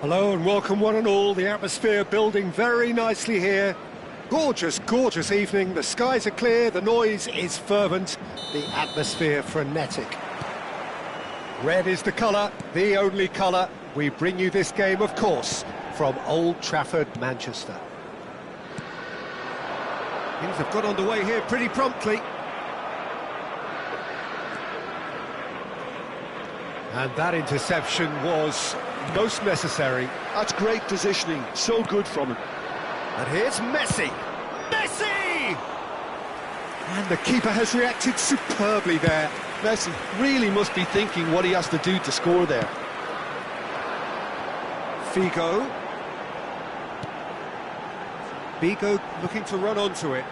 Hello and welcome one and all. The atmosphere building very nicely here. Gorgeous, gorgeous evening. The skies are clear, the noise is fervent, the atmosphere frenetic. Red is the colour, the only colour. We bring you this game, of course, from Old Trafford, Manchester. Things have got underway here pretty promptly. And that interception was most necessary. That's great positioning, so good from him. And here's Messi! Messi! And the keeper has reacted superbly there. Messi really must be thinking what he has to do to score there. Figo. Figo looking to run onto it.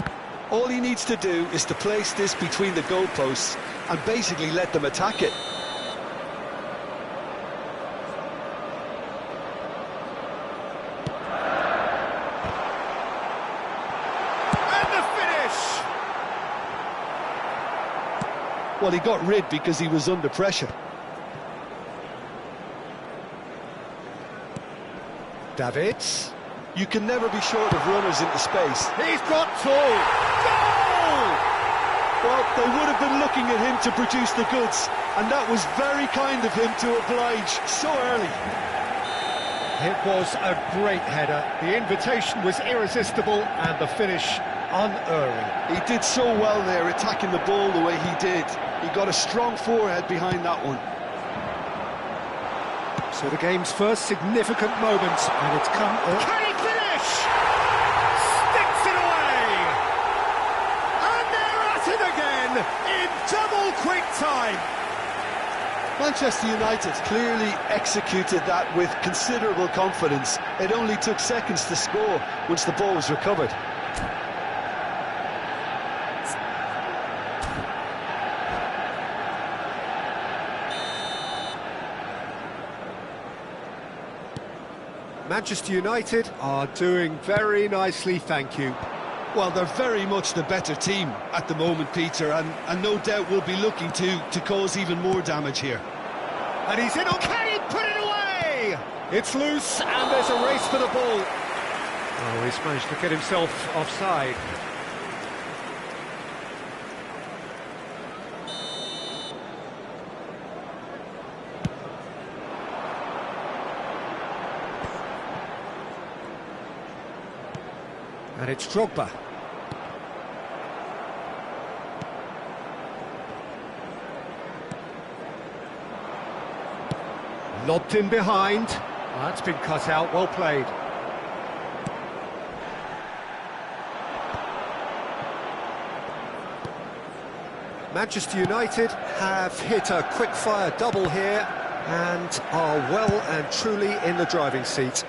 All he needs to do is to place this between the goalposts and basically let them attack it. Well, he got rid because he was under pressure. Davids. You can never be short of runners into space. He's got two! Goal! Well, they would have been looking at him to produce the goods, and that was very kind of him to oblige so early. It was a great header. The invitation was irresistible, and the finish unerring. He did so well there, attacking the ball the way he did. He got a strong forehead behind that one. So the game's first significant moment, and it's come... Can he finish? Sticks it away! And they're at it again, in double quick time! Manchester United clearly executed that with considerable confidence. It only took seconds to score once the ball was recovered. Manchester United are doing very nicely, thank you. Well, they're very much the better team at the moment, Peter, and no doubt will be looking to cause even more damage here. And he's in, can he put it away? It's loose, and there's a race for the ball. Oh, he's managed to get himself offside. And it's Drogba. Lobbed in behind. Oh, that's been cut out, well played. Manchester United have hit a quick-fire double here and are well and truly in the driving seat.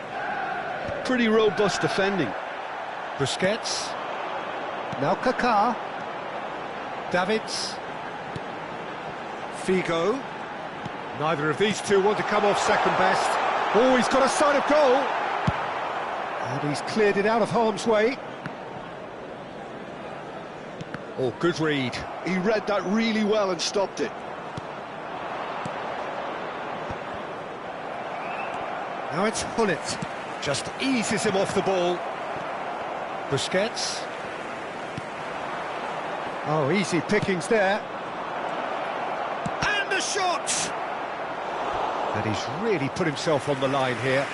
Pretty robust defending. Busquets, now Kaká, Davids, Figo. Neither of these two want to come off second best. Oh, he's got a sight of goal. And he's cleared it out of harm's way. Oh, good read. He read that really well and stopped it. Now it's Hullet. Just eases him off the ball. Busquets. Oh, easy pickings there. And the shot! And he's really put himself on the line here.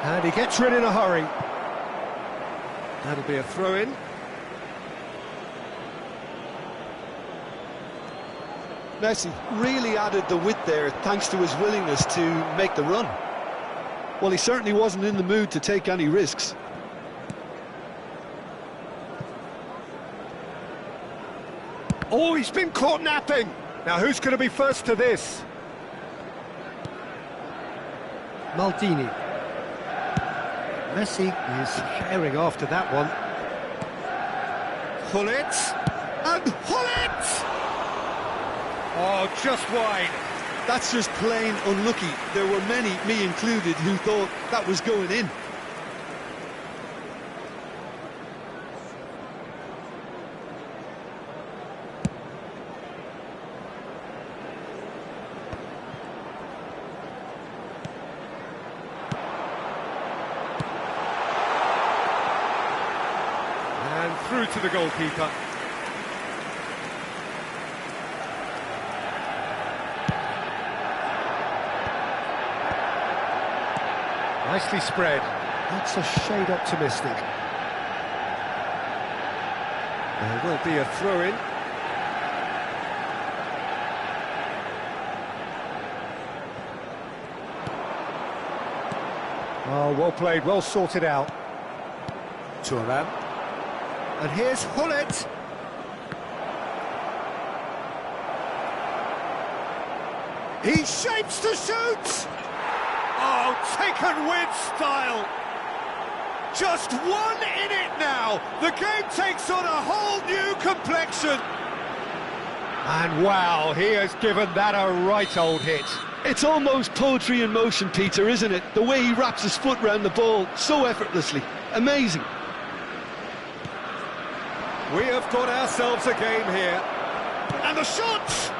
And he gets rid in a hurry. That'll be a throw-in. Messi really added the width there thanks to his willingness to make the run. Well, he certainly wasn't in the mood to take any risks. Oh, he's been caught napping. Now, who's going to be first to this? Maldini. Messi is herring after that one. Gullit. And Gullit! Oh, just wide. That's just plain unlucky. There were many, me included, who thought that was going in. And through to the goalkeeper. Nicely spread. That's a shade optimistic. There will be a throw-in. Oh, well played, well sorted out. Thuram. And here's Gullit. He shapes to shoot! Oh, taken with style! Just one in it now! The game takes on a whole new complexion! And wow, he has given that a right old hit. It's almost poetry in motion, Peter, isn't it? The way he wraps his foot round the ball so effortlessly. Amazing. We have got ourselves a game here. And the shot!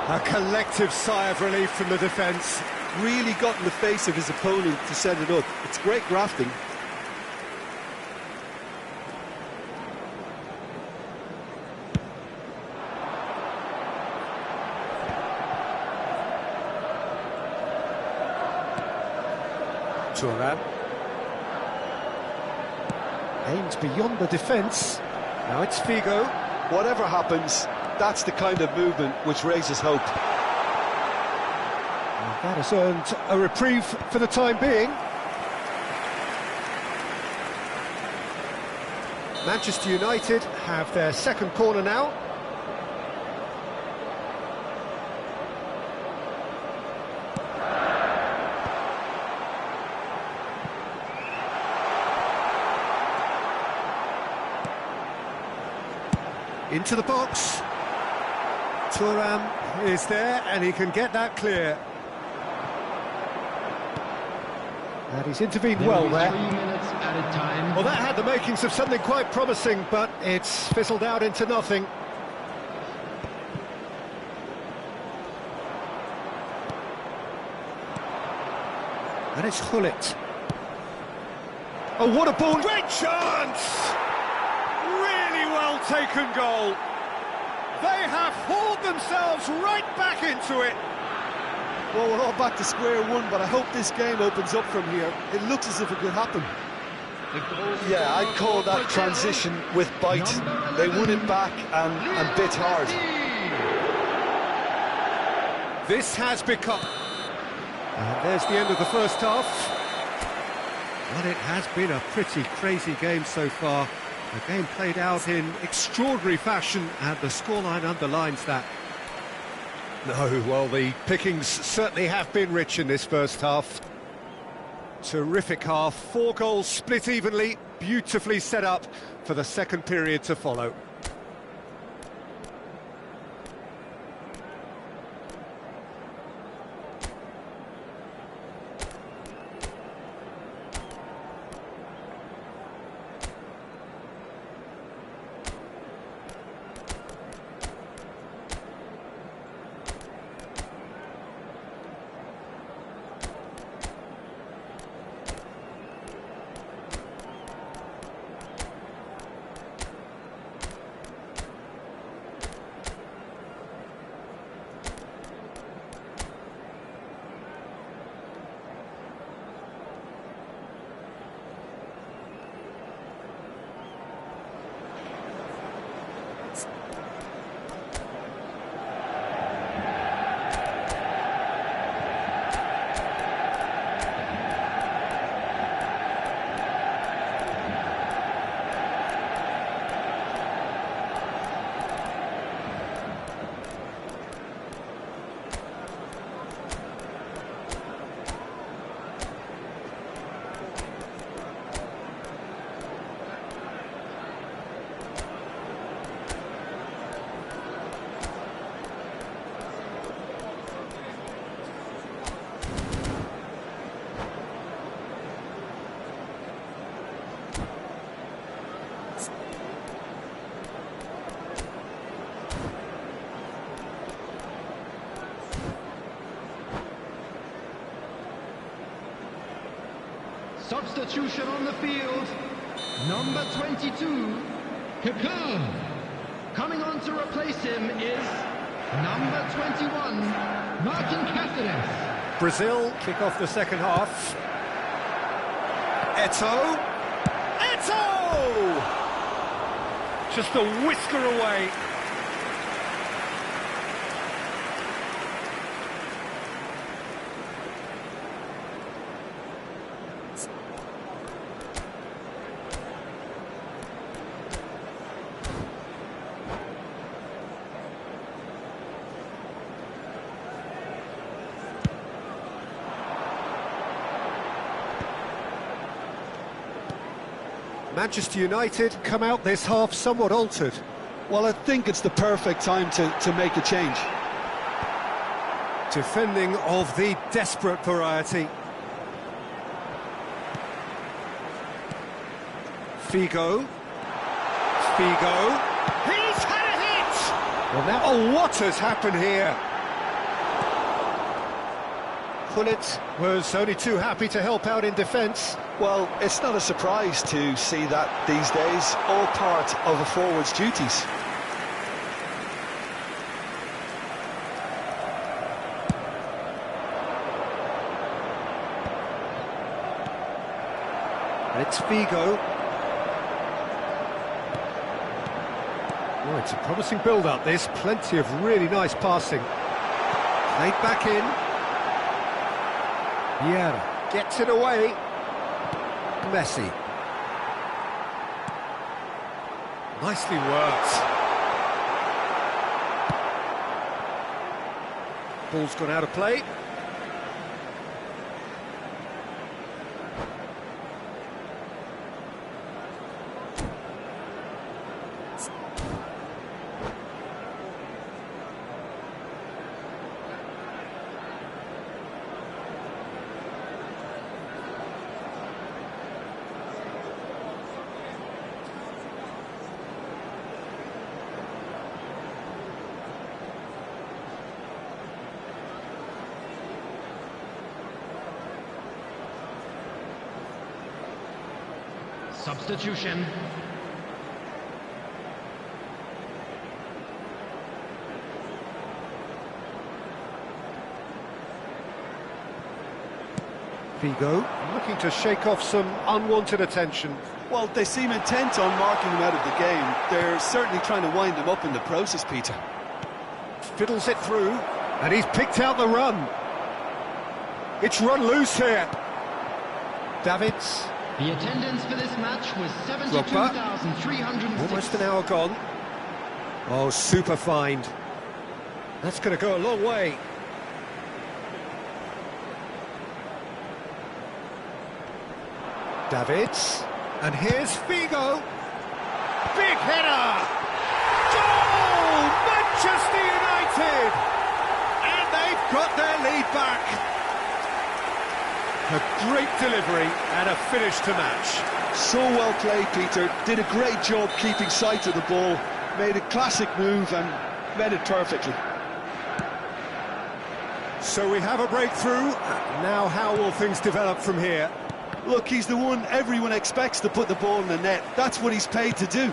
A collective sigh of relief from the defence. Really got in the face of his opponent to set it up. It's great grafting. Thuram. Aimed beyond the defence. Now it's Figo. Whatever happens, that's the kind of movement which raises hope. That has earned a reprieve for the time being. Manchester United have their second corner now. Into the box. Thuram is there and he can get that clear. And he's intervened well there. 3 minutes at a time. Well, that had the makings of something quite promising, but it's fizzled out into nothing. And it's Gullit. Oh, what a ball! Great chance! Really well taken goal. They have hauled themselves right back into it. Well, we're all back to square one, but I hope this game opens up from here. It looks as if it could happen. Yeah, I'd call that transition with bite. They won it back and bit hard. This has become... And there's the end of the first half. Well, it has been a pretty crazy game so far. The game played out in extraordinary fashion, and the scoreline underlines that. No, well, the pickings certainly have been rich in this first half. Terrific half, 4 goals split evenly, beautifully set up for the second period to follow. Substitution on the field. Number 22, Kaká. Coming on to replace him is number 21, Martin Cáceres. Brazil kick off the second half. Eto'o! Just a whisker away. Manchester United come out this half somewhat altered. Well, I think it's the perfect time to make a change. Defending of the desperate variety. Figo. He's had a hit! Well, now, oh, what has happened here? Gullit was only too happy to help out in defence. Well, it's not a surprise to see that these days, all part of a forward's duties. And it's Figo. Oh, it's a promising build-up, this. Plenty of really nice passing. Played back in. Vieira gets it away. Messi. Nicely worked. Ball's gone out of play. Substitution. Figo looking to shake off some unwanted attention. Well, they seem intent on marking him out of the game. They're certainly trying to wind him up in the process, Peter. Fiddles it through, and he's picked out the run. It's run loose here. Davids. The attendance for this match was 72,306. Almost an hour gone. Oh, super find. That's going to go a long way. Davids. And here's Figo. Big header! Goal! Manchester United! And they've got their lead back. A great delivery and a finish to match. So well played, Peter. Did a great job keeping sight of the ball. Made a classic move and made it perfectly. So we have a breakthrough. Now how will things develop from here? Look, he's the one everyone expects to put the ball in the net. That's what he's paid to do.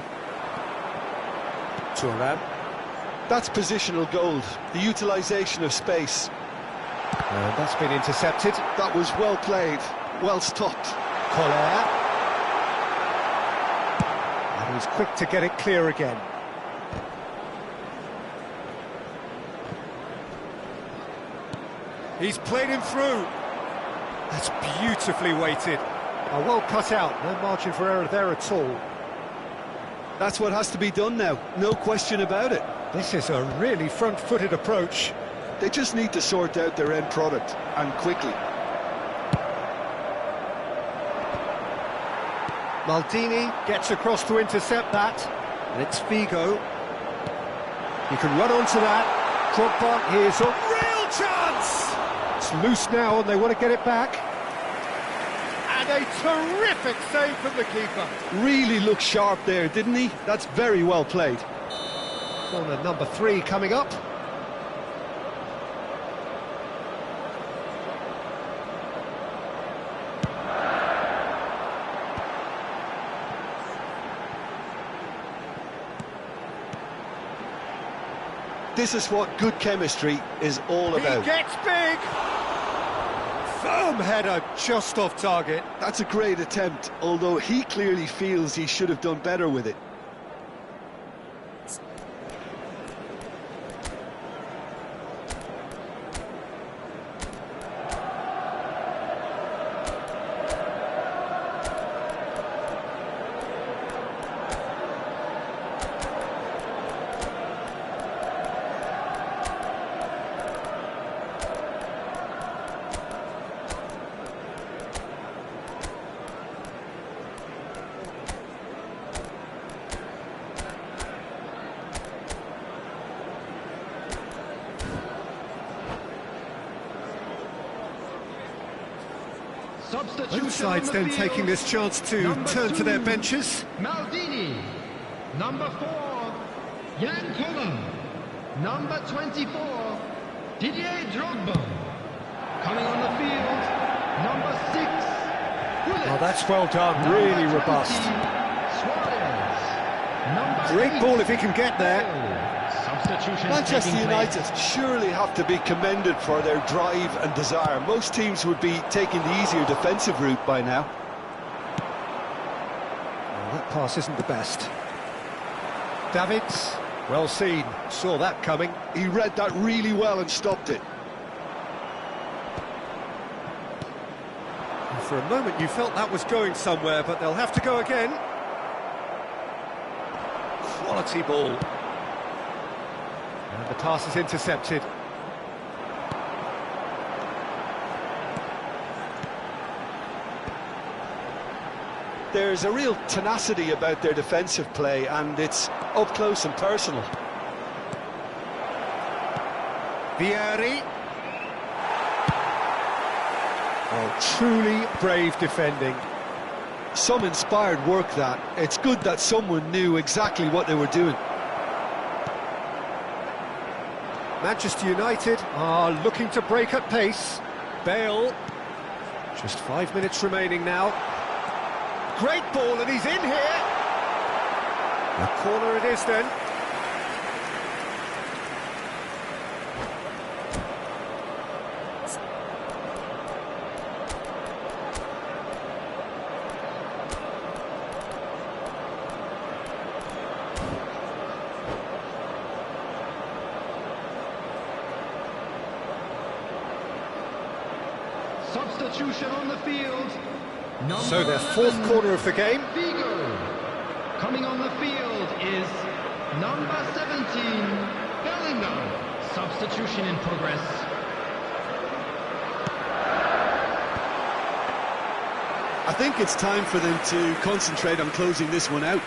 Thuram. That's positional gold. The utilisation of space. That's been intercepted. That was well played, well stopped. Collier. And he's quick to get it clear again. He's played him through. That's beautifully weighted. Well cut out, no margin for error there at all. That's what has to be done now, no question about it. This is a really front-footed approach. They just need to sort out their end product, and quickly. Maldini gets across to intercept that, and it's Figo. He can run onto that. Drogba, here's a real chance! It's loose now, and they want to get it back. And a terrific save from the keeper. Really looked sharp there, didn't he? That's very well played. Corner number 3 coming up. This is what good chemistry is all about. He gets big! Firm header, just off target. That's a great attempt, although he clearly feels he should have done better with it. Both sides then taking this chance to turn to their benches. Maldini, number 4, Jan Koller, number 24, Didier Drogba. Coming on the field, number 6, Gullit. Oh, that's well done, really robust. Suarez, Great ball if he can get there. Substitution. Manchester United surely have to be commended for their drive and desire. Most teams would be taking the easier defensive route by now. Well, that pass isn't the best. Davids, well seen, saw that coming. He read that really well and stopped it. And for a moment you felt that was going somewhere, but they'll have to go again. Quality ball. And the pass is intercepted. There's a real tenacity about their defensive play, and it's up close and personal. Vieri. Oh, truly brave defending. Some inspired work that. It's good that someone knew exactly what they were doing. Manchester United are looking to break at pace. Bale, just 5 minutes remaining now. Great ball, and he's in here. A corner it is then. Substitution on the field. So their fourth corner of the game. Figo. Coming on the field is number 17, Bellingham. Substitution in progress. I think it's time for them to concentrate on closing this one out.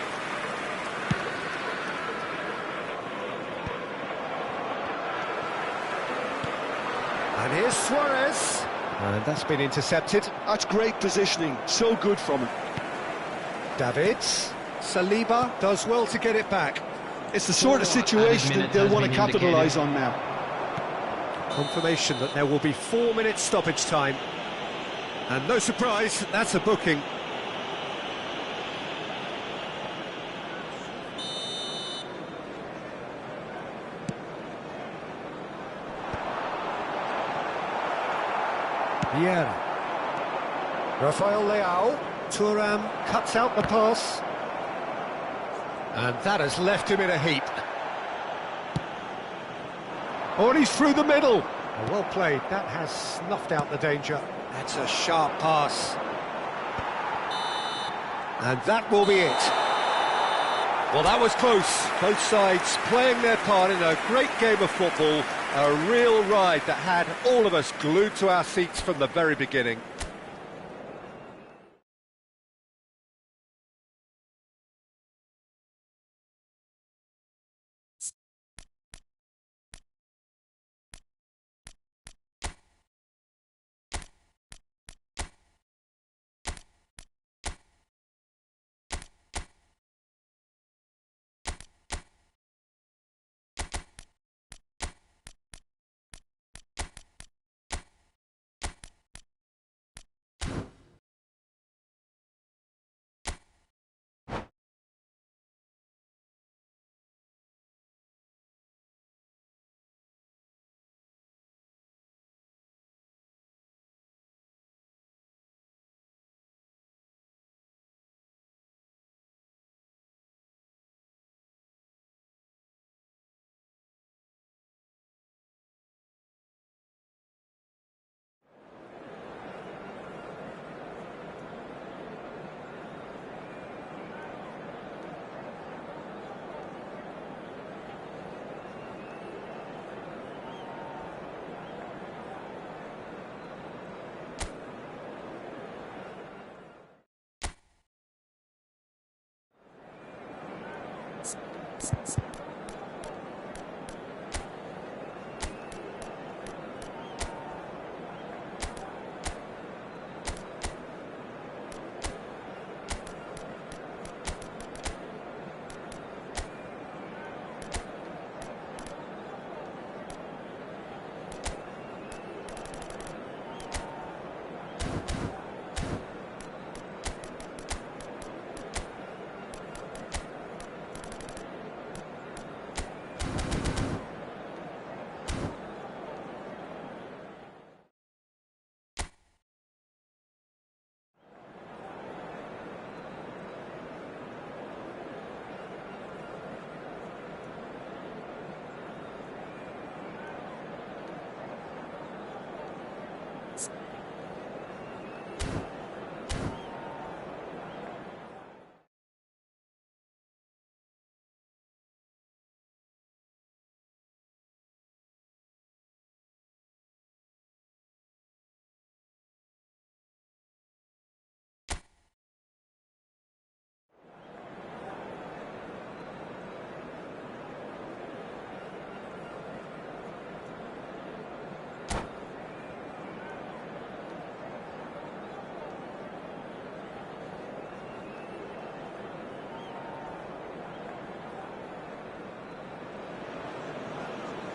And here's Suarez. And that's been intercepted. That's great positioning, so good from him. Davids. Saliba does well to get it back. It's the sort of situation that they'll want to capitalise on now. Confirmation that there will be 4 minutes stoppage time. And no surprise, that's a booking. Vieira. Rafael Leao. Thuram cuts out the pass. And that has left him in a heap. Oh, and he's through the middle. Oh, well played. That has snuffed out the danger. That's a sharp pass. And that will be it. Well, that was close. Both sides playing their part in a great game of football. A real ride that had all of us glued to our seats from the very beginning.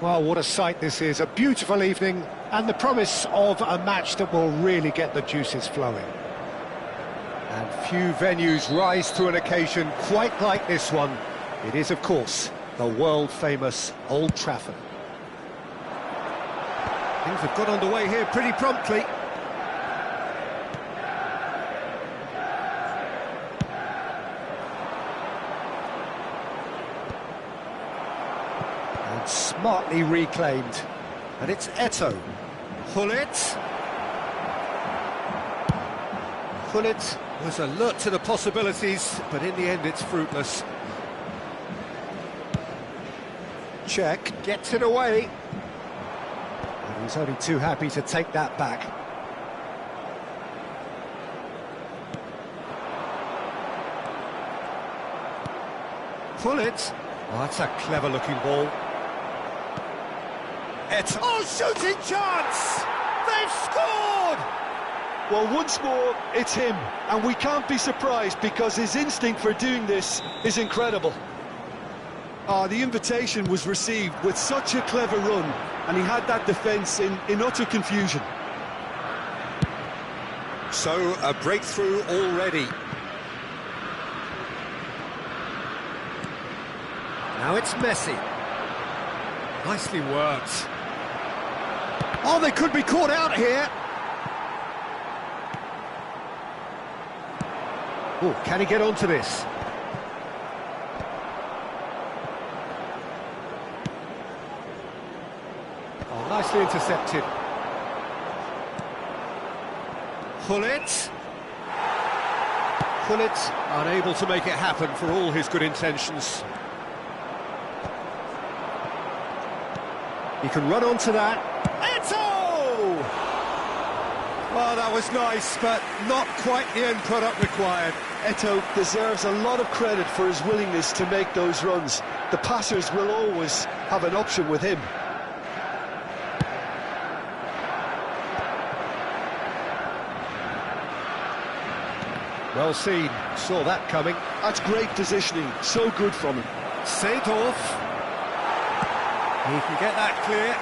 Well, what a sight this is, a beautiful evening, and the promise of a match that will really get the juices flowing. And few venues rise to an occasion quite like this one. It is, of course, the world-famous Old Trafford. Things have got underway here pretty promptly. Smartly reclaimed, and it's Eto'o. Gullit was alert to the possibilities, but in the end it's fruitless. Check gets it away, and he's only too happy to take that back. Gullit, oh, that's a clever looking ball. Oh, shooting chance! They've scored! Well, once more, it's him, and we can't be surprised because his instinct for doing this is incredible. The invitation was received with such a clever run, and he had that defence in utter confusion. So, a breakthrough already. Now it's Messi. Nicely worked. Oh, they could be caught out here. Oh, can he get onto this? Oh, nicely intercepted. Gullit unable to make it happen for all his good intentions. He can run onto that. Eto'o! Well, that was nice, but not quite the end product required. Eto'o deserves a lot of credit for his willingness to make those runs. The passers will always have an option with him. Well seen, saw that coming. That's great positioning, so good from him. Seedorf. He can get that clear.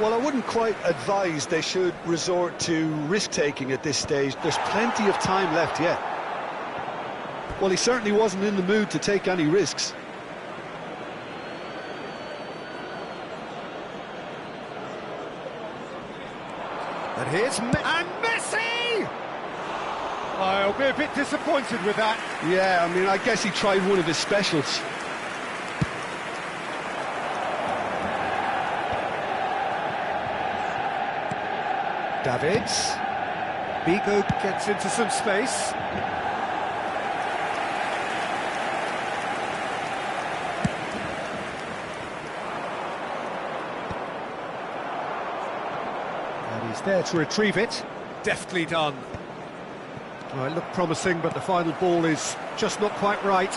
Well, I wouldn't quite advise they should resort to risk-taking at this stage. There's plenty of time left yet. Well, he certainly wasn't in the mood to take any risks. And here's Messi! I'll be a bit disappointed with that. Yeah, I mean, I guess he tried one of his specials. Davids. Bigo gets into some space. And he's there to retrieve it. Deftly done. Well, it looked promising, but the final ball is just not quite right.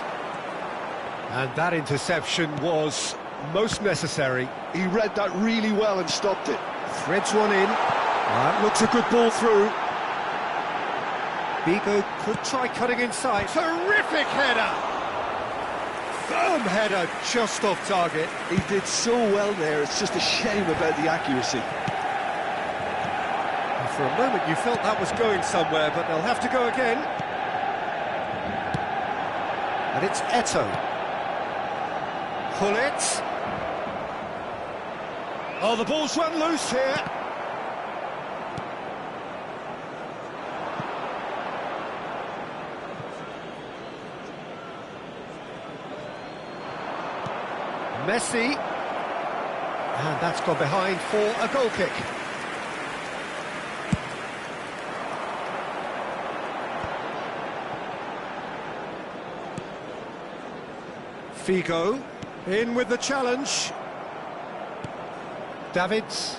And that interception was most necessary. He read that really well and stopped it. Threads one in. Looks a good ball through. Vigo could try cutting inside. Terrific header! Firm header, just off target. He did so well there, it's just a shame about the accuracy. And for a moment you felt that was going somewhere, but they'll have to go again. And it's Eto. Pull it. Oh, the ball's run loose here. Messi, and that's gone behind for a goal kick. Figo, in with the challenge. Davids.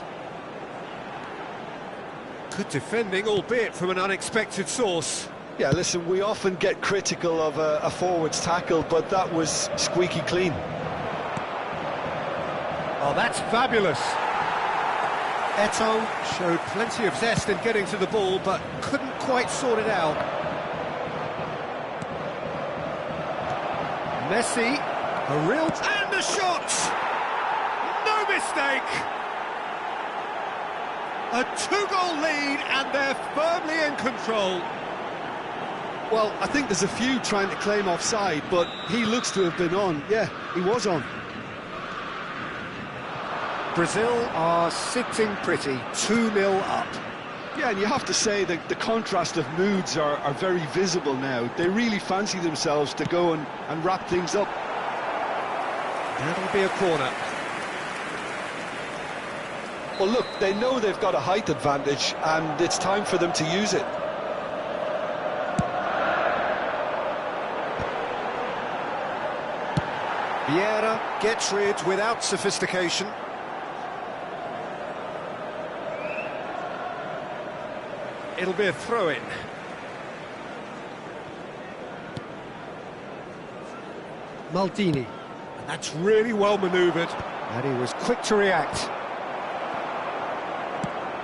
Good defending, albeit from an unexpected source. Yeah, listen, we often get critical of a forward's tackle, but that was squeaky clean. Oh, that's fabulous. Eto showed plenty of zest in getting to the ball, but couldn't quite sort it out. Messi, a real... And a shot! No mistake! A two-goal lead, and they're firmly in control. Well, I think there's a few trying to claim offside, but he looks to have been on. Yeah, he was on. Brazil are sitting pretty, 2-0 up. Yeah, and you have to say that the contrast of moods are very visible now. They really fancy themselves to go and wrap things up. That'll be a corner. Well, look, they know they've got a height advantage, and it's time for them to use it. Vieira gets rid without sophistication. It'll be a throw-in. Maldini. And that's really well manoeuvred. And he was quick to react.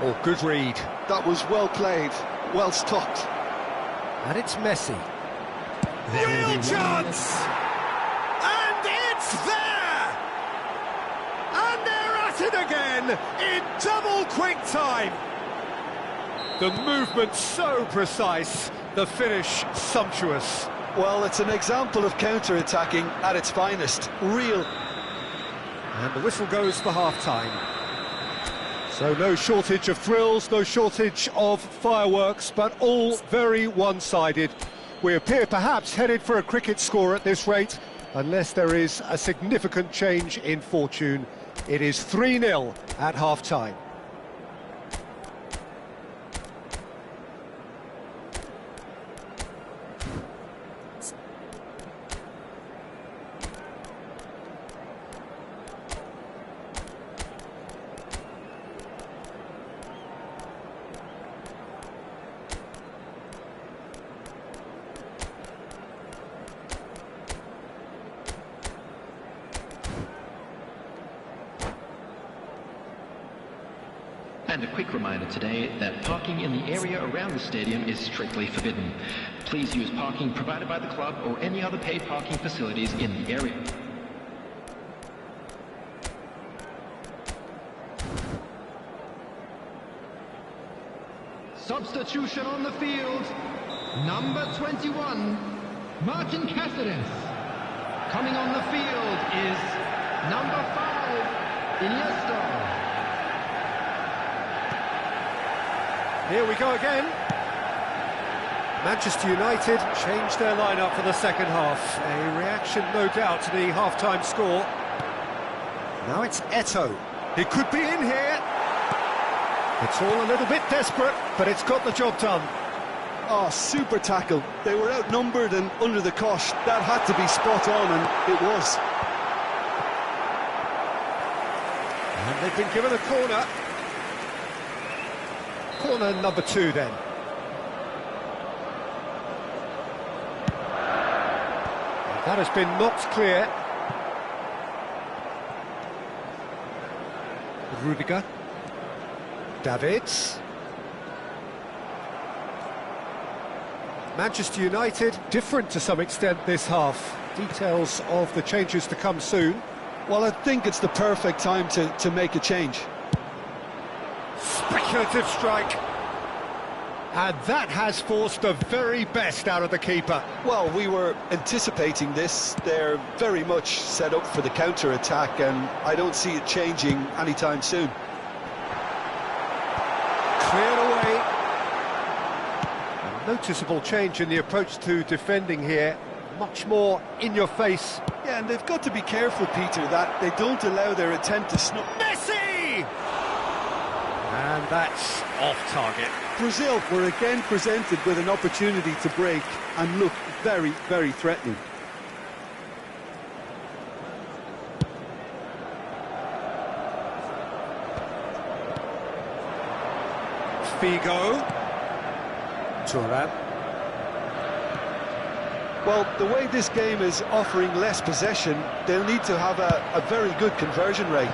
Oh, good read. That was well played, well stopped. And it's Messi. Real chance! And it's there! And they're at it again in double quick time. The movement so precise, the finish sumptuous. Well, it's an example of counter-attacking at its finest. Real. And the whistle goes for half-time. So no shortage of thrills, no shortage of fireworks, but all very one-sided. We appear perhaps headed for a cricket score at this rate, unless there is a significant change in fortune. It is 3-0 at half-time. And a quick reminder today that parking in the area around the stadium is strictly forbidden. Please use parking provided by the club or any other paid parking facilities in the area. Substitution on the field. Number 21, Martin Cáceres. Coming on the field is number 5, Iniesta. Here we go again. Manchester United changed their lineup for the second half. A reaction, no doubt, to the half-time score. Now it's Eto. He could be in here. It's all a little bit desperate, but it's got the job done. Oh, super tackle. They were outnumbered and under the cosh. That had to be spot on, and it was. And they've been given a corner. Corner number 2 then. That has been knocked clear. Rudiger. Davids. Manchester United, different to some extent this half. Details of the changes to come soon. Well, I think it's the perfect time to make a change. Speculative strike. And that has forced the very best out of the keeper. Well, we were anticipating this. They're very much set up for the counter-attack, and I don't see it changing anytime soon. Cleared away. A noticeable change in the approach to defending here. Much more in your face. Yeah, and they've got to be careful, Peter, that they don't allow their attempt to snuff. Messi! And that's off target. Brazil were again presented with an opportunity to break and look very, very threatening. Figo. Thuram. Well, the way this game is offering less possession, they'll need to have a very good conversion rate.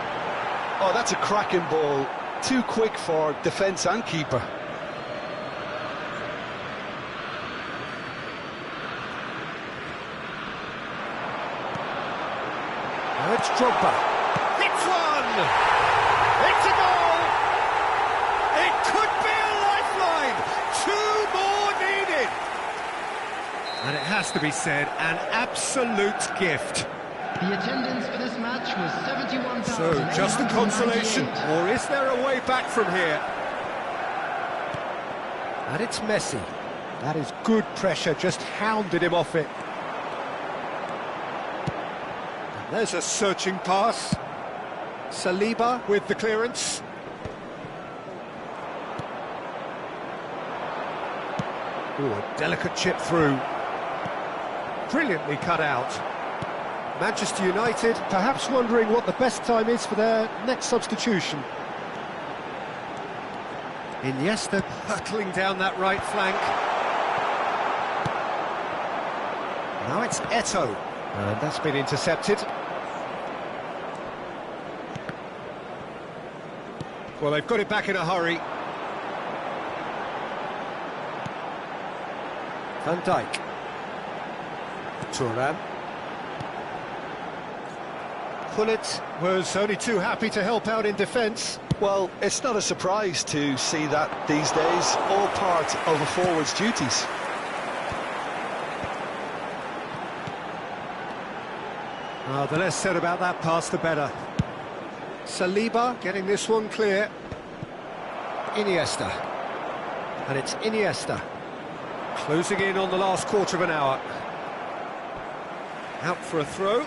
Oh, that's a cracking ball. Too quick for defence and keeper. Now it's Drogba. It's one! It's a goal! It could be a lifeline! 2 more needed! And it has to be said, an absolute gift. The attendance for this match was 71,000. So, just a consolation, or is there a way back from here? And it's Messi. That is good pressure, just hounded him off it. And there's a searching pass. Saliba with the clearance. Ooh, a delicate chip through. Brilliantly cut out. Manchester United perhaps wondering what the best time is for their next substitution. Iniesta hurtling down that right flank. Now it's Eto'o, and that's been intercepted. Well, they've got it back in a hurry. Van Dijk. Thuram. Pullet was only too happy to help out in defence. Well, it's not a surprise to see that these days, all part of a forward's duties. Oh, the less said about that pass, the better. Saliba getting this one clear. Iniesta. And it's Iniesta. Closing in on the last quarter of an hour. Out for a throw.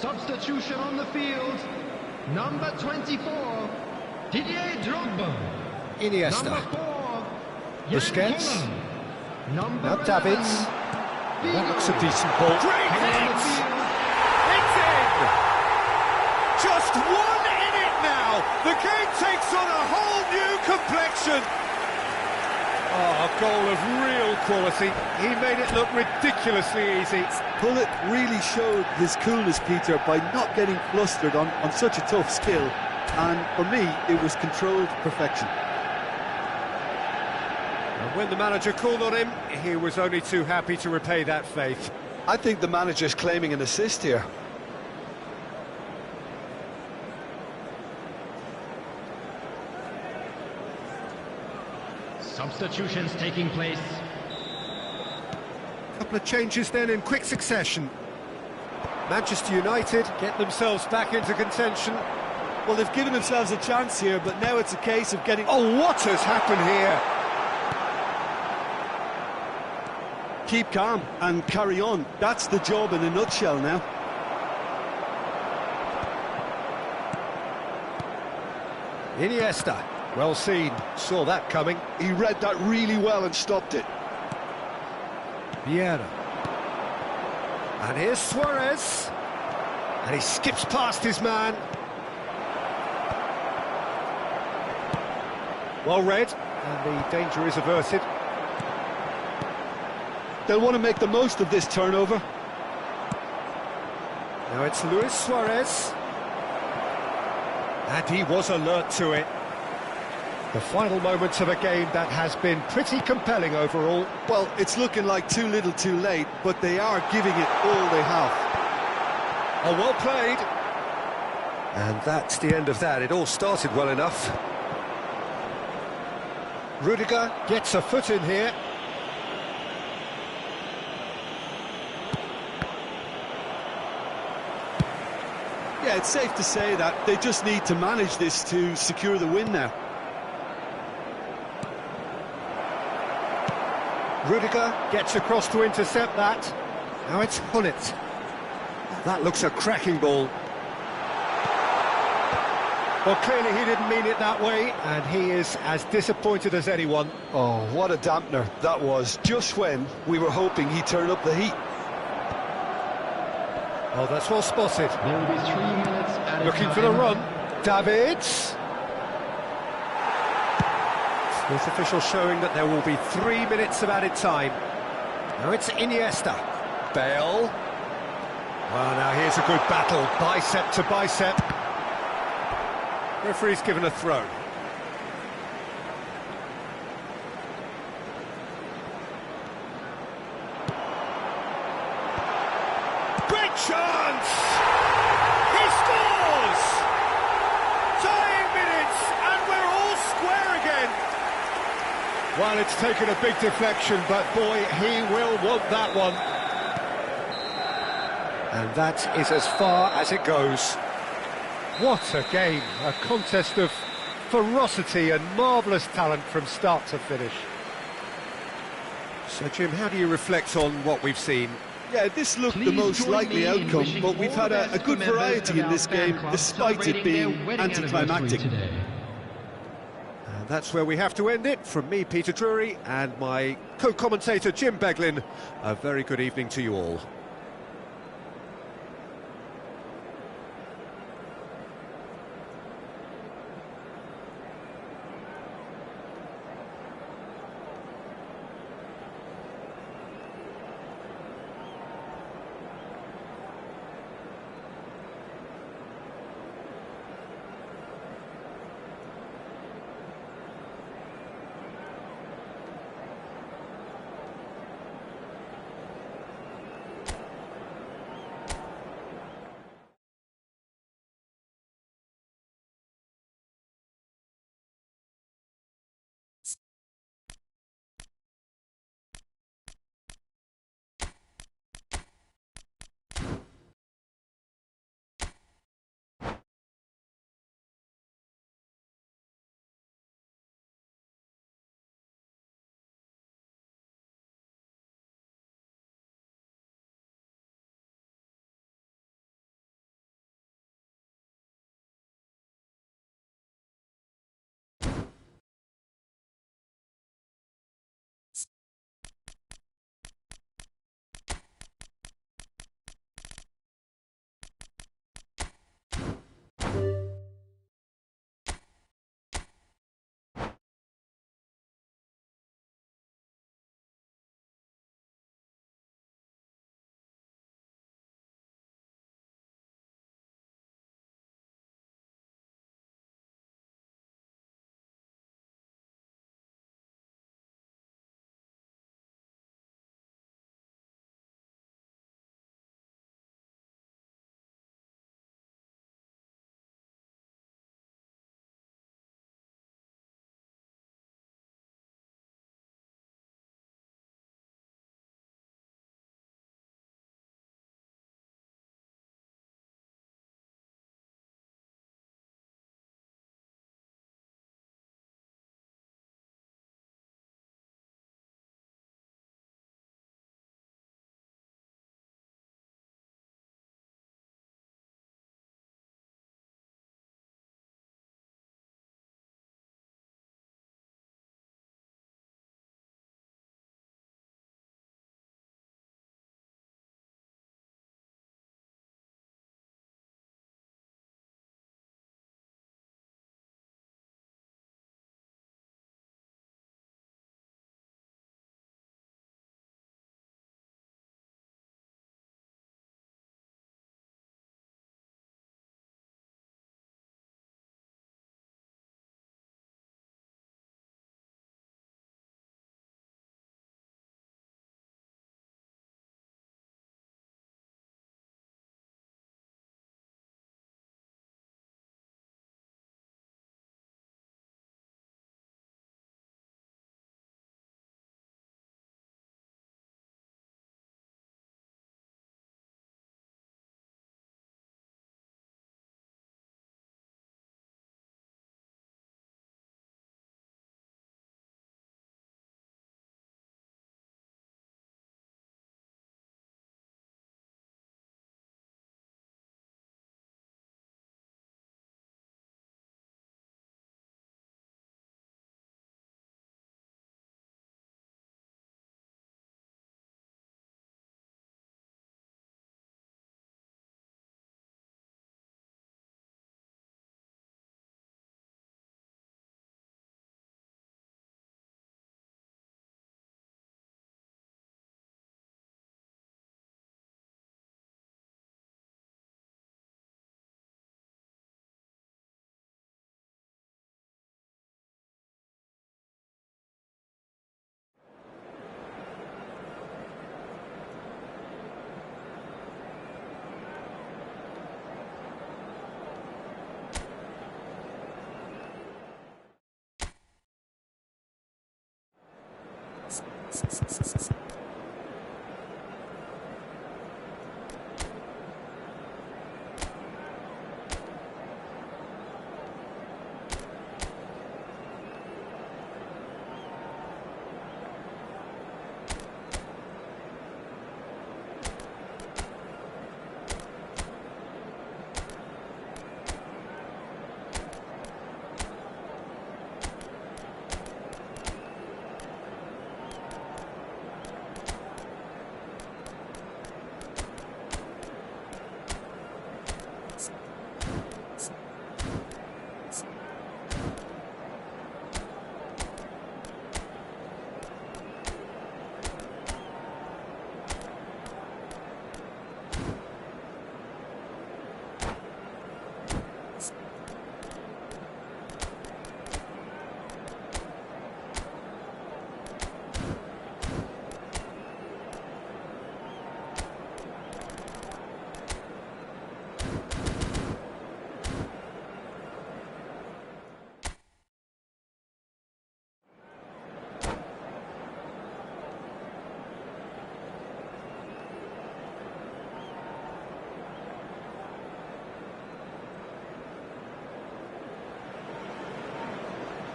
Substitution on the field, number 24, Didier Drogba. Iniesta. Number 4, Busquets. Number Now Davids. That looks a decent ball. Great hit! It's in! Just one in it now! The game takes on a whole new complexion! Oh, a goal of real quality. He made it look ridiculously easy. Pullet really showed his coolness, Peter, by not getting flustered on such a tough skill. And for me, it was controlled perfection. And when the manager called on him, he was only too happy to repay that faith. I think the manager's claiming an assist here. Substitutions taking place. Couple of changes then in quick succession. Manchester United get themselves back into contention. Well, they've given themselves a chance here, but now it's a case of getting... Oh, what has happened here? Keep calm and carry on. That's the job in a nutshell now. Iniesta, well seen, saw that coming. He read that really well and stopped it. Vieira. And here's Suarez. And he skips past his man. Well read, and the danger is averted. They'll want to make the most of this turnover. Now it's Luis Suarez. And he was alert to it. The final moments of a game that has been pretty compelling overall. Well, it's looking like too little too late, but they are giving it all they have. Oh, well played. And that's the end of that. It all started well enough. Rudiger gets a foot in here. Yeah, it's safe to say that they just need to manage this to secure the win now. Rudiger gets across to intercept that. Now it's Hullet. That looks a cracking ball. Well, clearly he didn't mean it that way, and he is as disappointed as anyone. Oh, what a dampener that was, just when we were hoping he'd turn up the heat. Oh, that's well spotted. There will be 3 minutes added Looking time. for the run. Davids. This official showing that there will be 3 minutes of added time. Now it's Iniesta. Bale. Well, now here's a good battle, bicep to bicep. Referee's given a throw. Great chance! He scores! Tying minutes, and we're all square again. Well, it's taken a big deflection, but boy, he will want that one. And that is as far as it goes. What a game, a contest of ferocity and marvellous talent from start to finish. So, Jim, how do you reflect on what we've seen? Yeah, this looked the most likely outcome, but we've had a good variety in this game, despite it being anticlimactic. And that's where we have to end it. From me, Peter Drury, and my co-commentator, Jim Beglin, a very good evening to you all.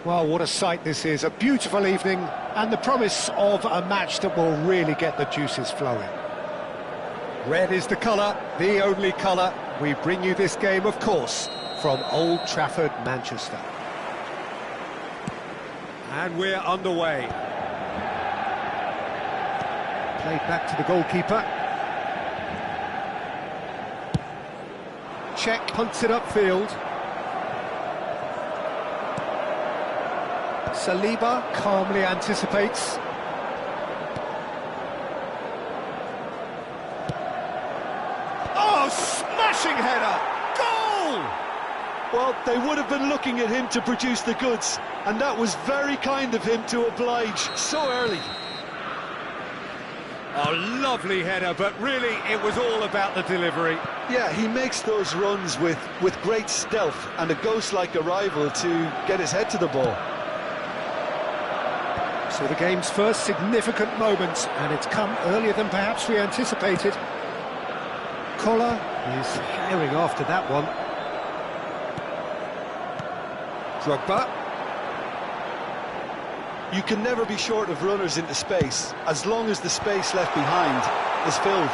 Well, what a sight this is. A beautiful evening and the promise of a match that will really get the juices flowing. Red is the colour, the only colour. We bring you this game, of course, from Old Trafford, Manchester. And we're underway. Played back to the goalkeeper. Check, punts it upfield. Saliba calmly anticipates. Oh, smashing header! Goal! Well, they would have been looking at him to produce the goods, and that was very kind of him to oblige so early. Oh, lovely header, but really it was all about the delivery. Yeah, he makes those runs with great stealth and a ghost-like arrival to get his head to the ball. So the game's first significant moment, and it's come earlier than perhaps we anticipated. Collar is herring after that one. Drogba. You can never be short of runners into space, as long as the space left behind is filled.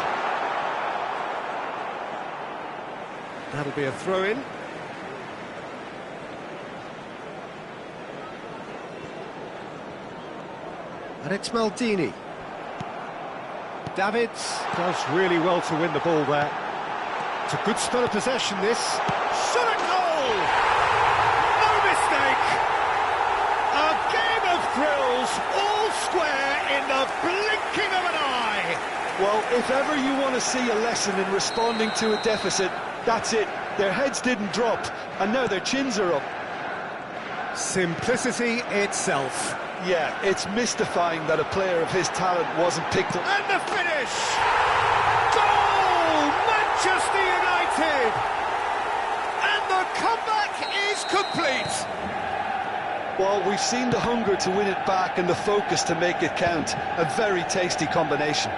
That'll be a throw-in. And it's Maldini. Davids does really well to win the ball there. It's a good spell of possession, this. Shot at goal! No mistake! A game of thrills, all square in the blinking of an eye! Well, if ever you want to see a lesson in responding to a deficit, that's it. Their heads didn't drop, and now their chins are up. Simplicity itself. Yeah, it's mystifying that a player of his talent wasn't picked up. And the finish! Goal! Manchester United! And the comeback is complete! Well, we've seen the hunger to win it back and the focus to make it count. A very tasty combination.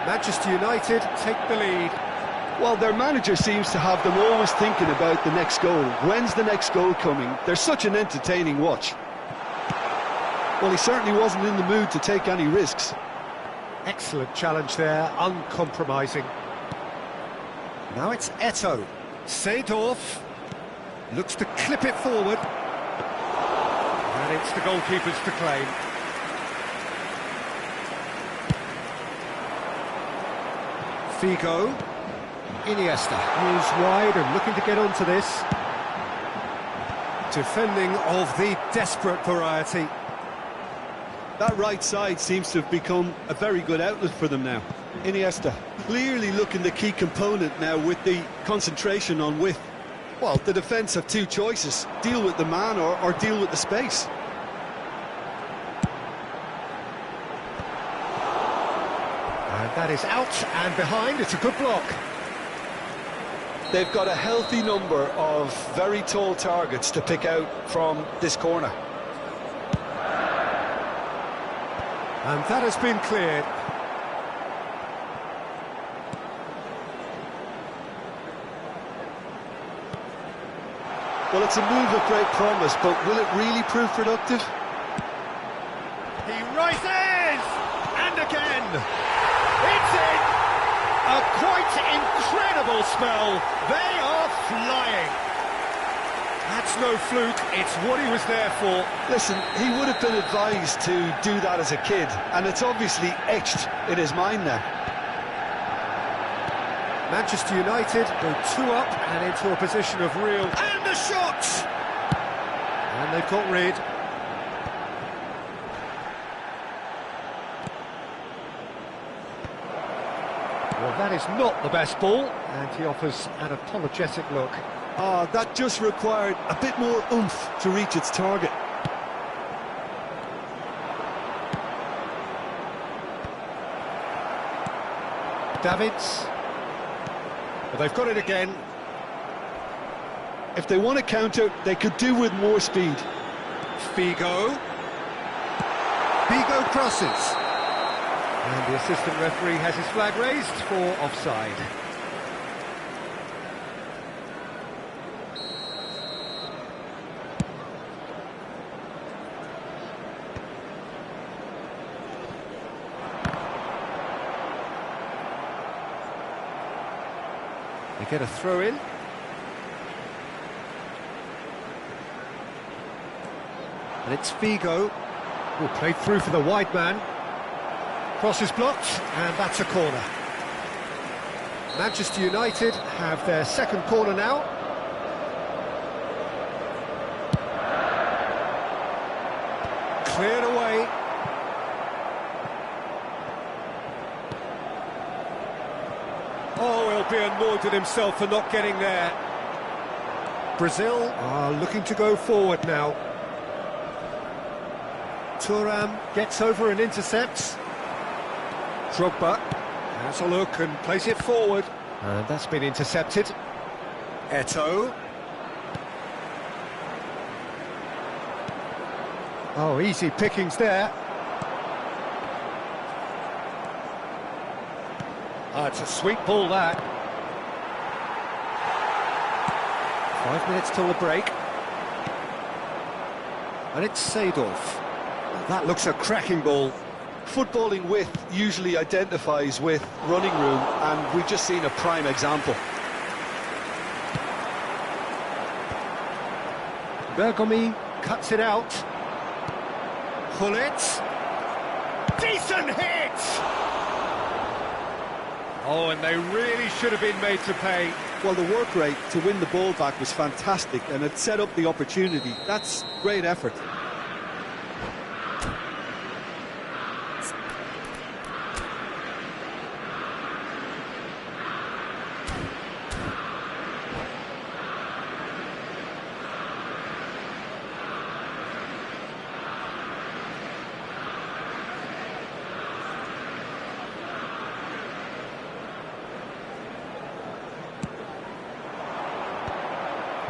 Manchester United take the lead. Well, their manager seems to have them always thinking about the next goal. When's the next goal coming? They're such an entertaining watch. Well, he certainly wasn't in the mood to take any risks. Excellent challenge there, uncompromising. Now it's Eto'o. Seedorf looks to clip it forward. And it's the goalkeepers to claim. Figo. Iniesta moves wide and looking to get onto this. Defending of the desperate variety. That right side seems to have become a very good outlet for them now. Iniesta clearly looking the key component now with the concentration on width. Well, the defence have two choices. Deal with the man or deal with the space. And that is out and behind. It's a good block. They've got a healthy number of very tall targets to pick out from this corner. And that has been cleared. Well, it's a move of great promise, but will it really prove productive? He rises! And again! It's in! A quite incredible spell. They are flying. That's no fluke, it's what he was there for. Listen, he would have been advised to do that as a kid, and it's obviously etched in his mind now. Manchester United go 2 up and into a position of real... And the shot! And they've got rid. Well, that is not the best ball, and he offers an apologetic look. That just required a bit more oomph to reach its target. Davids. Well, they've got it again. If they want to counter, they could do with more speed. Figo. Figo crosses. And the assistant referee has his flag raised for offside. They get a throw in. And it's Figo, who played through for the wide man. Cross is blocked, and that's a corner. Manchester United have their second corner now. Cleared away. Oh, he'll be annoyed at himself for not getting there. Brazil are looking to go forward now. Thuram gets over and intercepts. Drogba has a look and plays it forward. And that's been intercepted. Eto'o. Oh, easy pickings there. It's a sweet ball, that. 5 minutes till the break. And it's Seedorf. That looks a cracking ball. Footballing width usually identifies with running room, and we've just seen a prime example. Bergomi cuts it out. Gullit. Decent hit! Oh, and they really should have been made to pay. Well, the work rate to win the ball back was fantastic, and it set up the opportunity. That's great effort.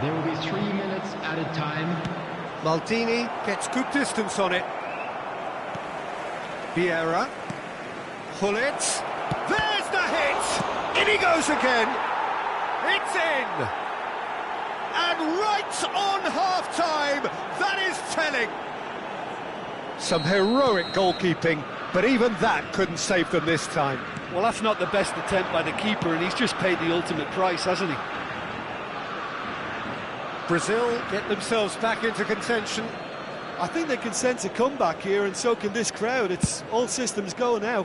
There will be 3 minutes added time. Maldini gets good distance on it. Vieira. Gullit. There's the hit! In he goes again! It's in! And right on half-time, that is telling! Some heroic goalkeeping, but even that couldn't save them this time. Well, that's not the best attempt by the keeper, and he's just paid the ultimate price, hasn't he? Brazil get themselves back into contention. I think they can sense a comeback here, and so can this crowd. It's all systems go now.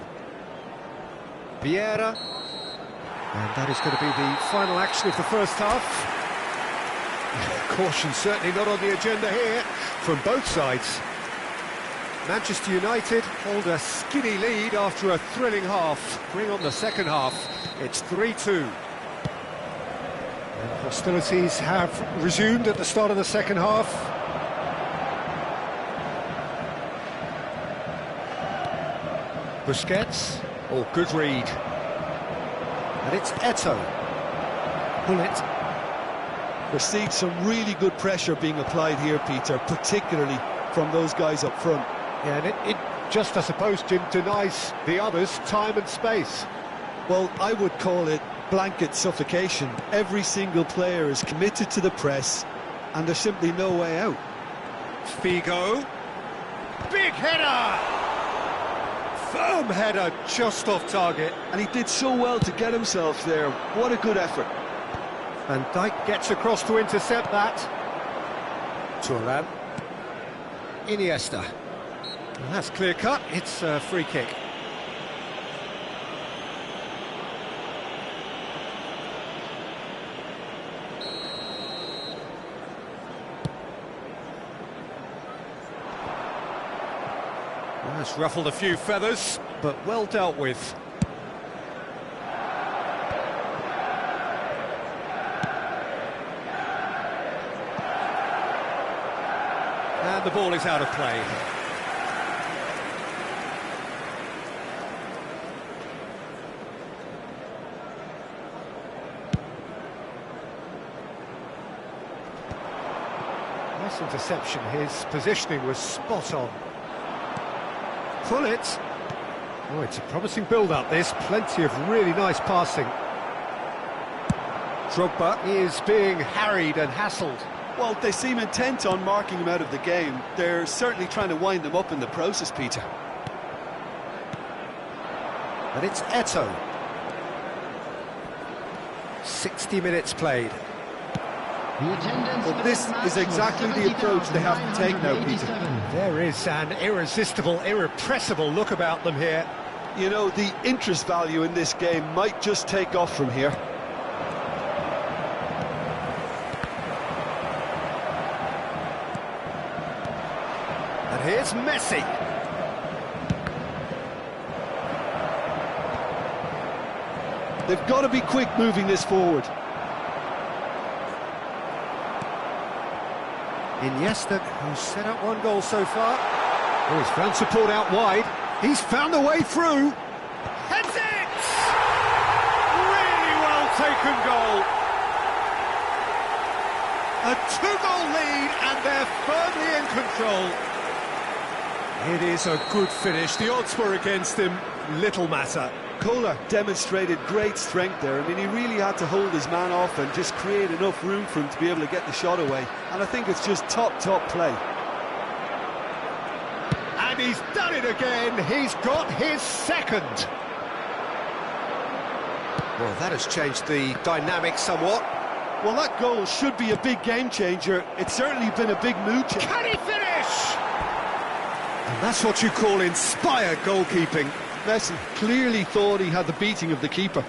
Vieira. And that is going to be the final action of the first half. Caution certainly not on the agenda here from both sides. Manchester United hold a skinny lead after a thrilling half. Bring on the second half. It's 3-2. And hostilities have resumed at the start of the second half. Busquets. Oh, good read. And it's Eto'o. Gullit. We're seeing some really good pressure being applied here, Peter, particularly from those guys up front. Yeah, and it just, I suppose, Jim, denies the others time and space. Well, I would call it blanket suffocation. Every single player is committed to the press, and there's simply no way out. Figo. Big header! Firm header, just off target. And he did so well to get himself there. What a good effort. And Dijk gets across to intercept that. Thuram. Iniesta. And that's clear cut, it's a free kick. That's ruffled a few feathers, but well dealt with. And the ball is out of play. Nice interception, his positioning was spot on. Pull it. Oh, it's a promising build-up, this. Plenty of really nice passing. Drogba is being harried and hassled. Well, they seem intent on marking him out of the game. They're certainly trying to wind him up in the process, Peter. And it's Eto'o. 60 minutes played. Well, this is exactly the approach they have to take now, Peter. There is an irresistible, irrepressible look about them here. You know, the interest value in this game might just take off from here. And here's Messi. They've got to be quick moving this forward. Iniesta, who's set up one goal so far. Oh, he's found support out wide. He's found a way through. Heads it! Really well taken goal. A two-goal lead, and they're firmly in control. It is a good finish. The odds were against him. Little matter. Kohler demonstrated great strength there. I mean, he really had to hold his man off and just create enough room for him to be able to get the shot away. And I think it's just top play. And he's done it again. He's got his second. Well, that has changed the dynamic somewhat. Well, that goal should be a big game changer. It's certainly been a big mood changer. Can he finish? And that's what you call inspired goalkeeping. Messi clearly thought he had the beating of the keeper.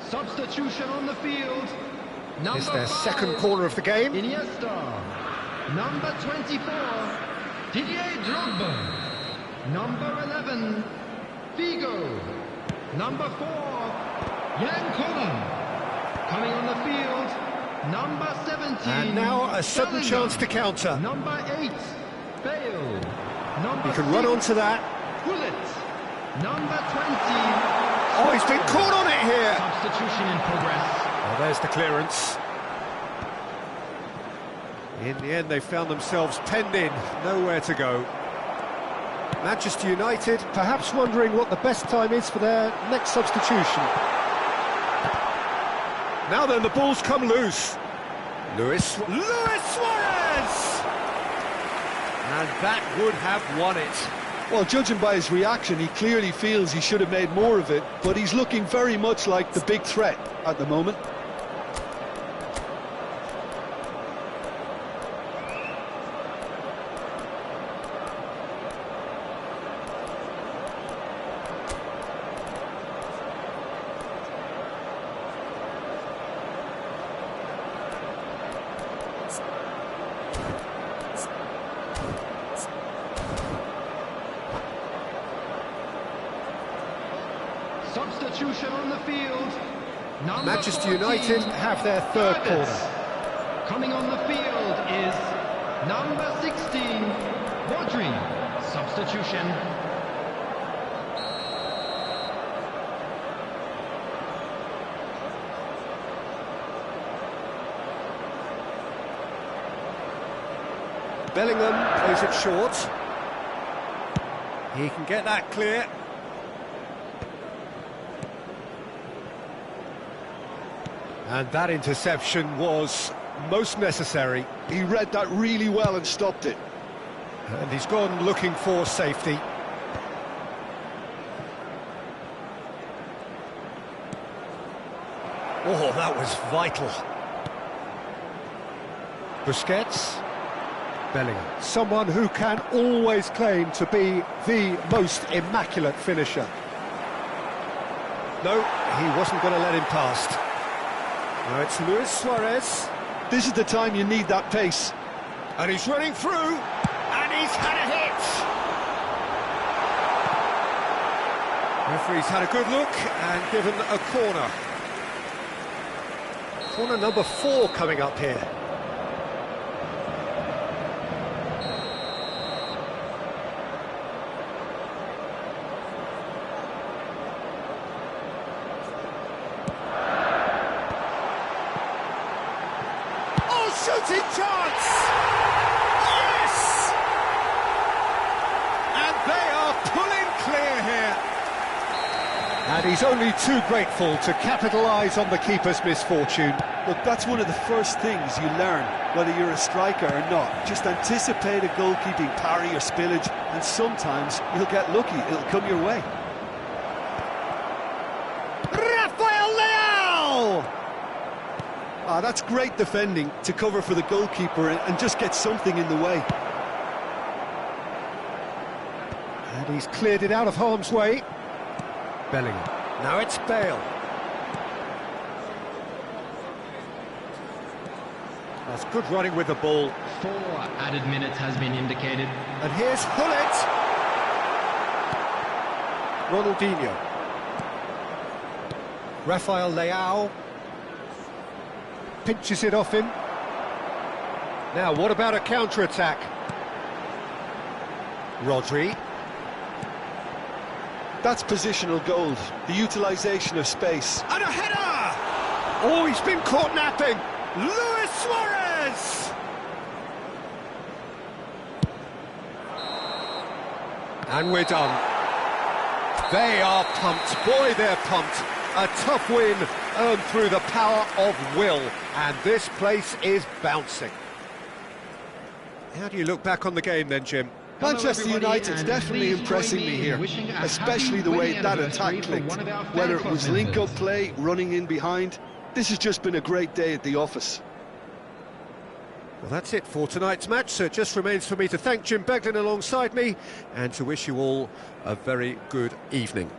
Substitution on the field. It's their second corner of the game. Iniesta. Number 24, Didier Drogba. Number 11, Figo. Number 4, Jan Koller. Coming on the field, number 17. And now a sudden Bellingham. chance to counter. Number 8, Bale. Number He can 6, run onto that. Gullit. Number 20. Oh, he's been caught on it here. Substitution in progress. Oh, there's the clearance. In the end, they found themselves penned in, nowhere to go. Manchester United perhaps wondering what the best time is for their next substitution. Now then, the ball's come loose. Luis Suarez! And that would have won it. Well, judging by his reaction, he clearly feels he should have made more of it, but he's looking very much like the big threat at the moment. Substitution on the field. Manchester United have their third corner. Coming on the field is number 16, Rodri. Substitution. Bellingham plays it short. He can get that clear. And that interception was most necessary. He read that really well and stopped it. And he's gone looking for safety. Oh, that was vital. Busquets. Bellingham. Someone who can always claim to be the most immaculate finisher. No, he wasn't going to let him past. Now it's Luis Suarez. This is the time you need that pace. And he's running through, and he's had a hit! Referee's had a good look and given a corner. Corner number 4 coming up here. Shooting chance! Yes! And they are pulling clear here. And he's only too grateful to capitalise on the keeper's misfortune. Look, that's one of the first things you learn, whether you're a striker or not. Just anticipate a goalkeeping parry or spillage, and sometimes you'll get lucky, it'll come your way. Rafael Leao! Ah, that's great defending to cover for the goalkeeper and just get something in the way. And he's cleared it out of harm's way. Bellingham. Now it's Bale. That's good running with the ball. 4 added minutes has been indicated. And here's Hullet. Ronaldinho. Rafael Leao. Pinches it off him. Now, what about a counter-attack? Rodri. That's positional gold, the utilisation of space. And a header! Oh, he's been caught napping. Luis Suarez! And we're done. They are pumped. Boy, they're pumped. A tough win earned through the power of will. And this place is bouncing. How do you look back on the game then, Jim? Manchester United's definitely impressing me here, especially the way that attack clicked. Whether it was link-up play, running in behind, this has just been a great day at the office. Well, that's it for tonight's match, so it just remains for me to thank Jim Beglin alongside me and to wish you all a very good evening.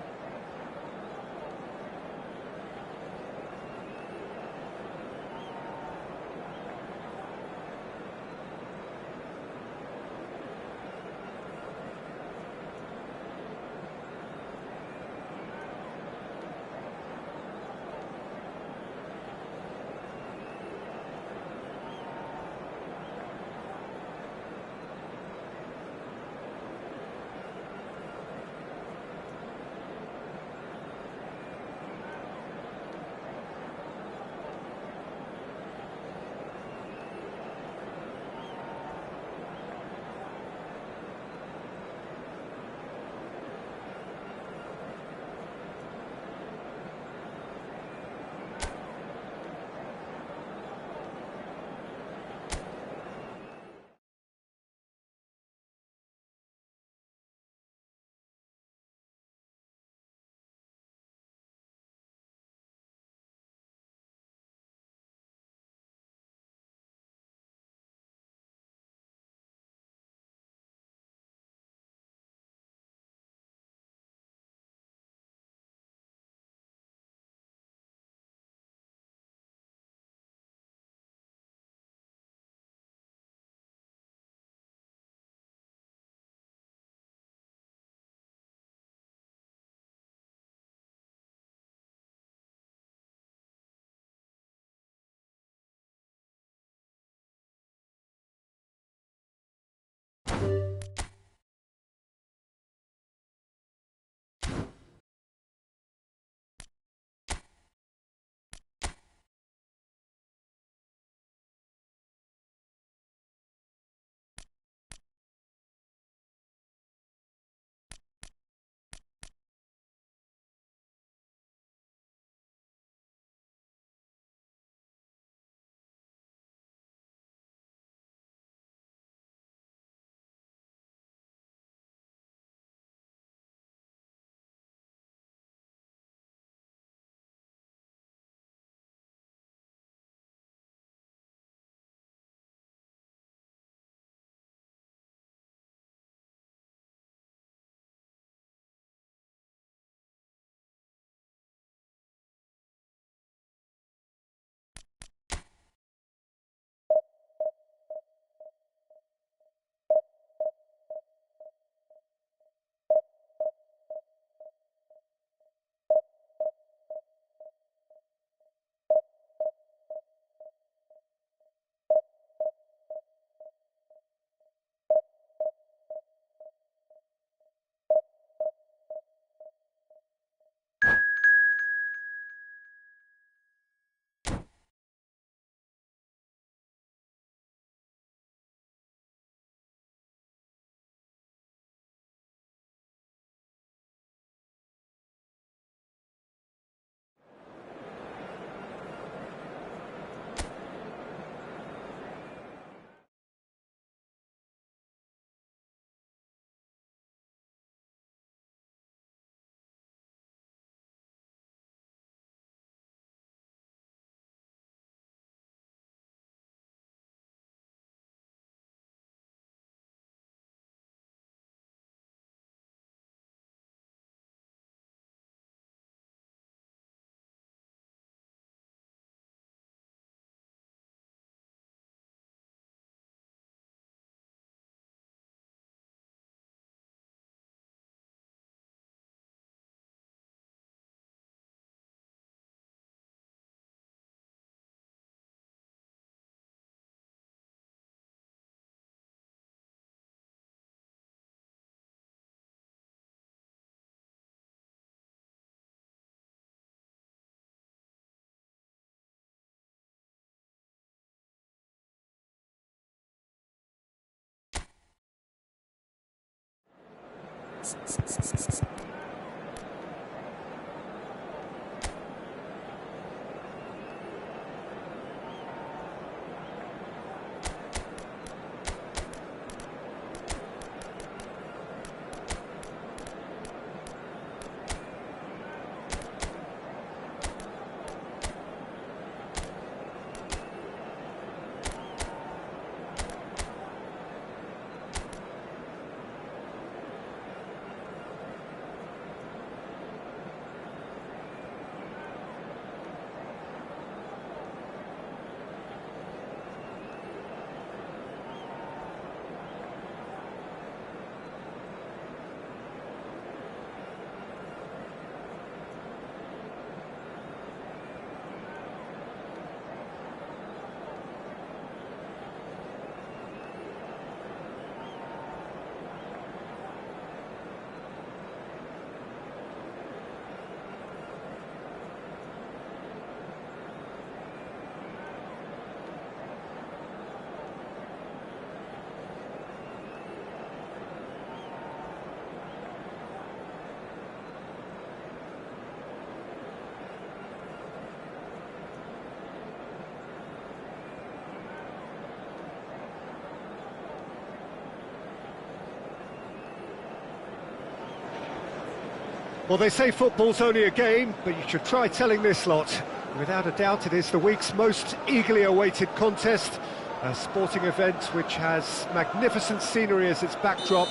Well, they say football's only a game, but you should try telling this lot. Without a doubt, it is the week's most eagerly awaited contest, a sporting event which has magnificent scenery as its backdrop.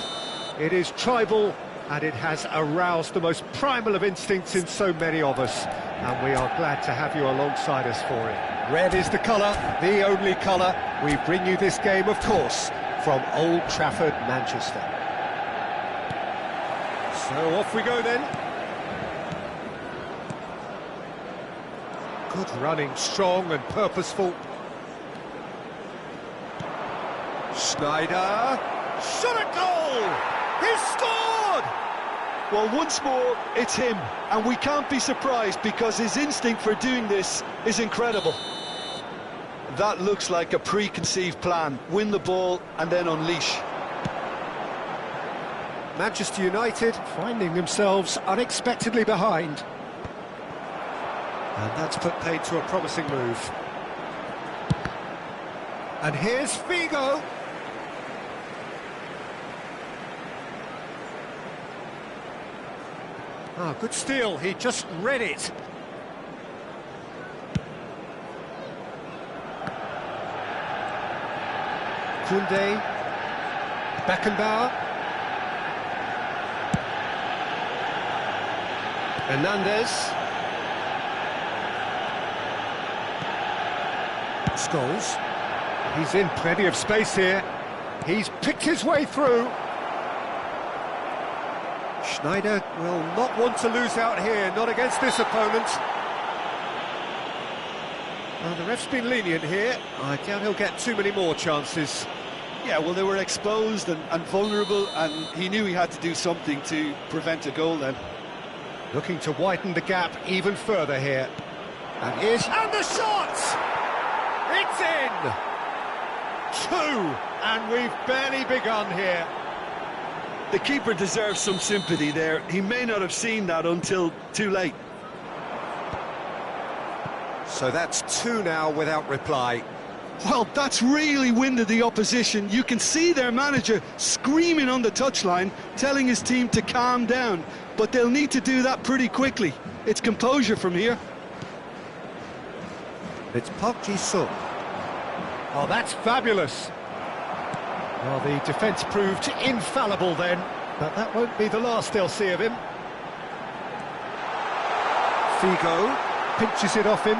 It is tribal, and it has aroused the most primal of instincts in so many of us, and we are glad to have you alongside us for it. Red is the colour, the only colour. We bring you this game, of course, from Old Trafford, Manchester. So off we go then. Good running, strong and purposeful. Schneider, shot a goal! He's scored! Well, once more, it's him, and we can't be surprised because his instinct for doing this is incredible. That looks like a preconceived plan. Win the ball and then unleash. Manchester United finding themselves unexpectedly behind. And that's put paid to a promising move. And here's Figo. Ah, good steal, he just read it. Koundé, Beckenbauer. Hernandez. Scholes. He's in plenty of space here. He's picked his way through. Schneider will not want to lose out here, not against this opponent. Well, the ref's been lenient here. I doubt he'll get too many more chances. Yeah, well, they were exposed and vulnerable, and he knew he had to do something to prevent a goal then. Looking to widen the gap even further here. And the shot! It's in! 2, and we've barely begun here. The keeper deserves some sympathy there. He may not have seen that until too late. So that's 2 now without reply. Well, that's really winded the opposition. You can see their manager screaming on the touchline, telling his team to calm down. But they'll need to do that pretty quickly. It's composure from here. It's Park Ji-sung. Oh, that's fabulous. Well, the defence proved infallible then, but that won't be the last they'll see of him. Figo pinches it off him.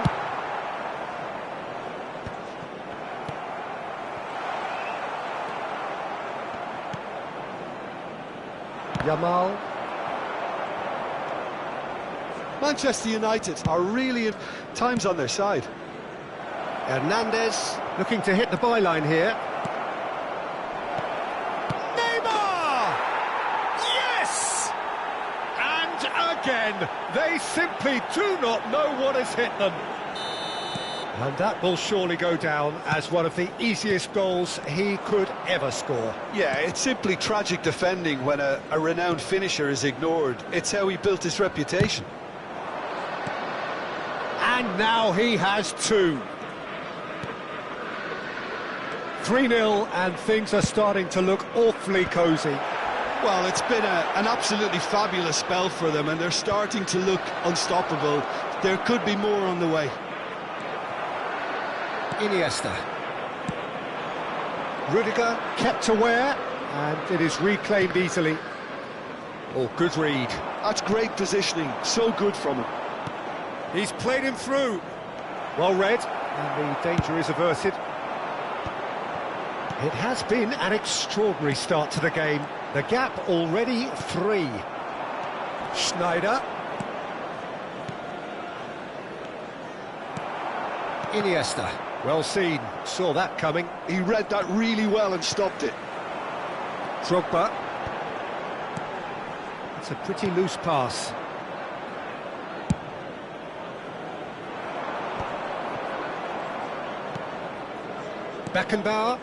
Yamal. Manchester United are really in times on their side. Hernandez looking to hit the byline here. Neymar! Yes! And again, they simply do not know what has hit them. And that will surely go down as one of the easiest goals he could ever score. Yeah, it's simply tragic defending when a renowned finisher is ignored. It's how he built his reputation. And now he has two. 3-0, and things are starting to look awfully cosy. Well, it's been an absolutely fabulous spell for them, and they're starting to look unstoppable. There could be more on the way. Iniesta. Rudiger kept aware, and it is reclaimed easily. Oh, good read. That's great positioning, so good from him. He's played him through. Well read, and the danger is averted. It has been an extraordinary start to the game. The gap already 3. Schneider. Iniesta. Well seen. Saw that coming. He read that really well and stopped it. Drogba. It's a pretty loose pass. Beckenbauer.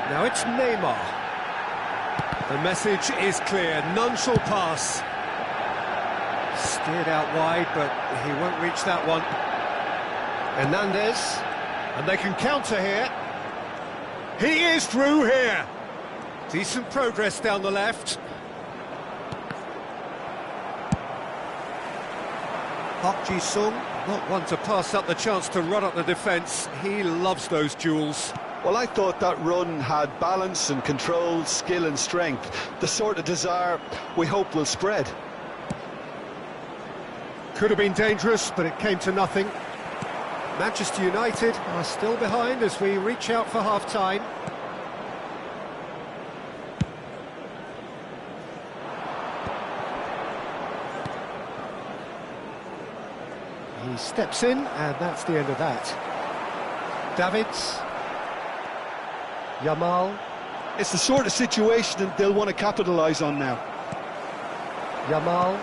Now it's Neymar. The message is clear, none shall pass. Steered out wide, but he won't reach that one. Hernandez, and they can counter here. He is through here. Decent progress down the left. Park Ji-sung, not one to pass up the chance to run up the defence. He loves those duels. Well, I thought that run had balance and control, skill and strength. The sort of desire we hope will spread. Could have been dangerous, but it came to nothing. Manchester United are still behind as we reach out for half-time. He steps in, and that's the end of that. Davids. Yamal. It's the sort of situation that they'll want to capitalise on now. Yamal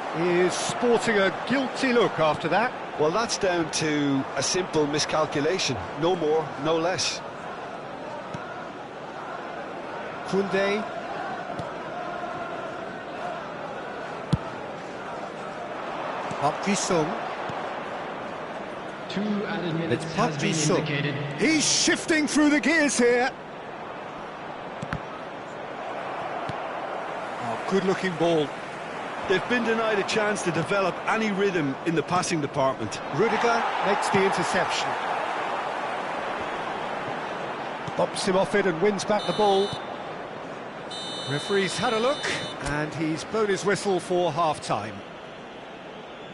is sporting a guilty look after that. Well, that's down to a simple miscalculation. No more, no less. Koundé. Park Ji-sung. 2 added minutes It's Park has been Ji-sung. indicated. He's shifting through the gears here. Good-looking ball. They've been denied a chance to develop any rhythm in the passing department. Rudiger makes the interception. Bops him off it and wins back the ball. Referee's had a look, and he's blown his whistle for half-time.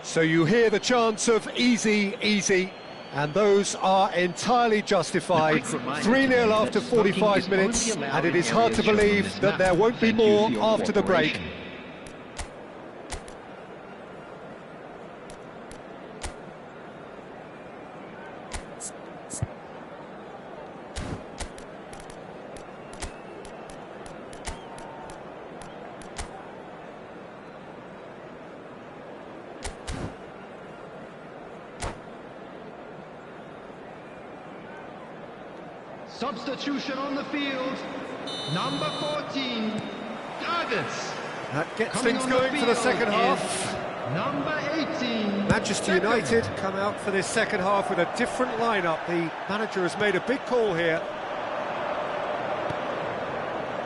So you hear the chants of easy, easy, and those are entirely justified. 3-0 after 45 minutes, and it is hard to believe that there won't be more after the break. Substitution on the field. Number 14, Davids. That gets Coming things on the going for the field second is half. Number 18. Manchester United come out for this second half with a different lineup. The manager has made a big call here.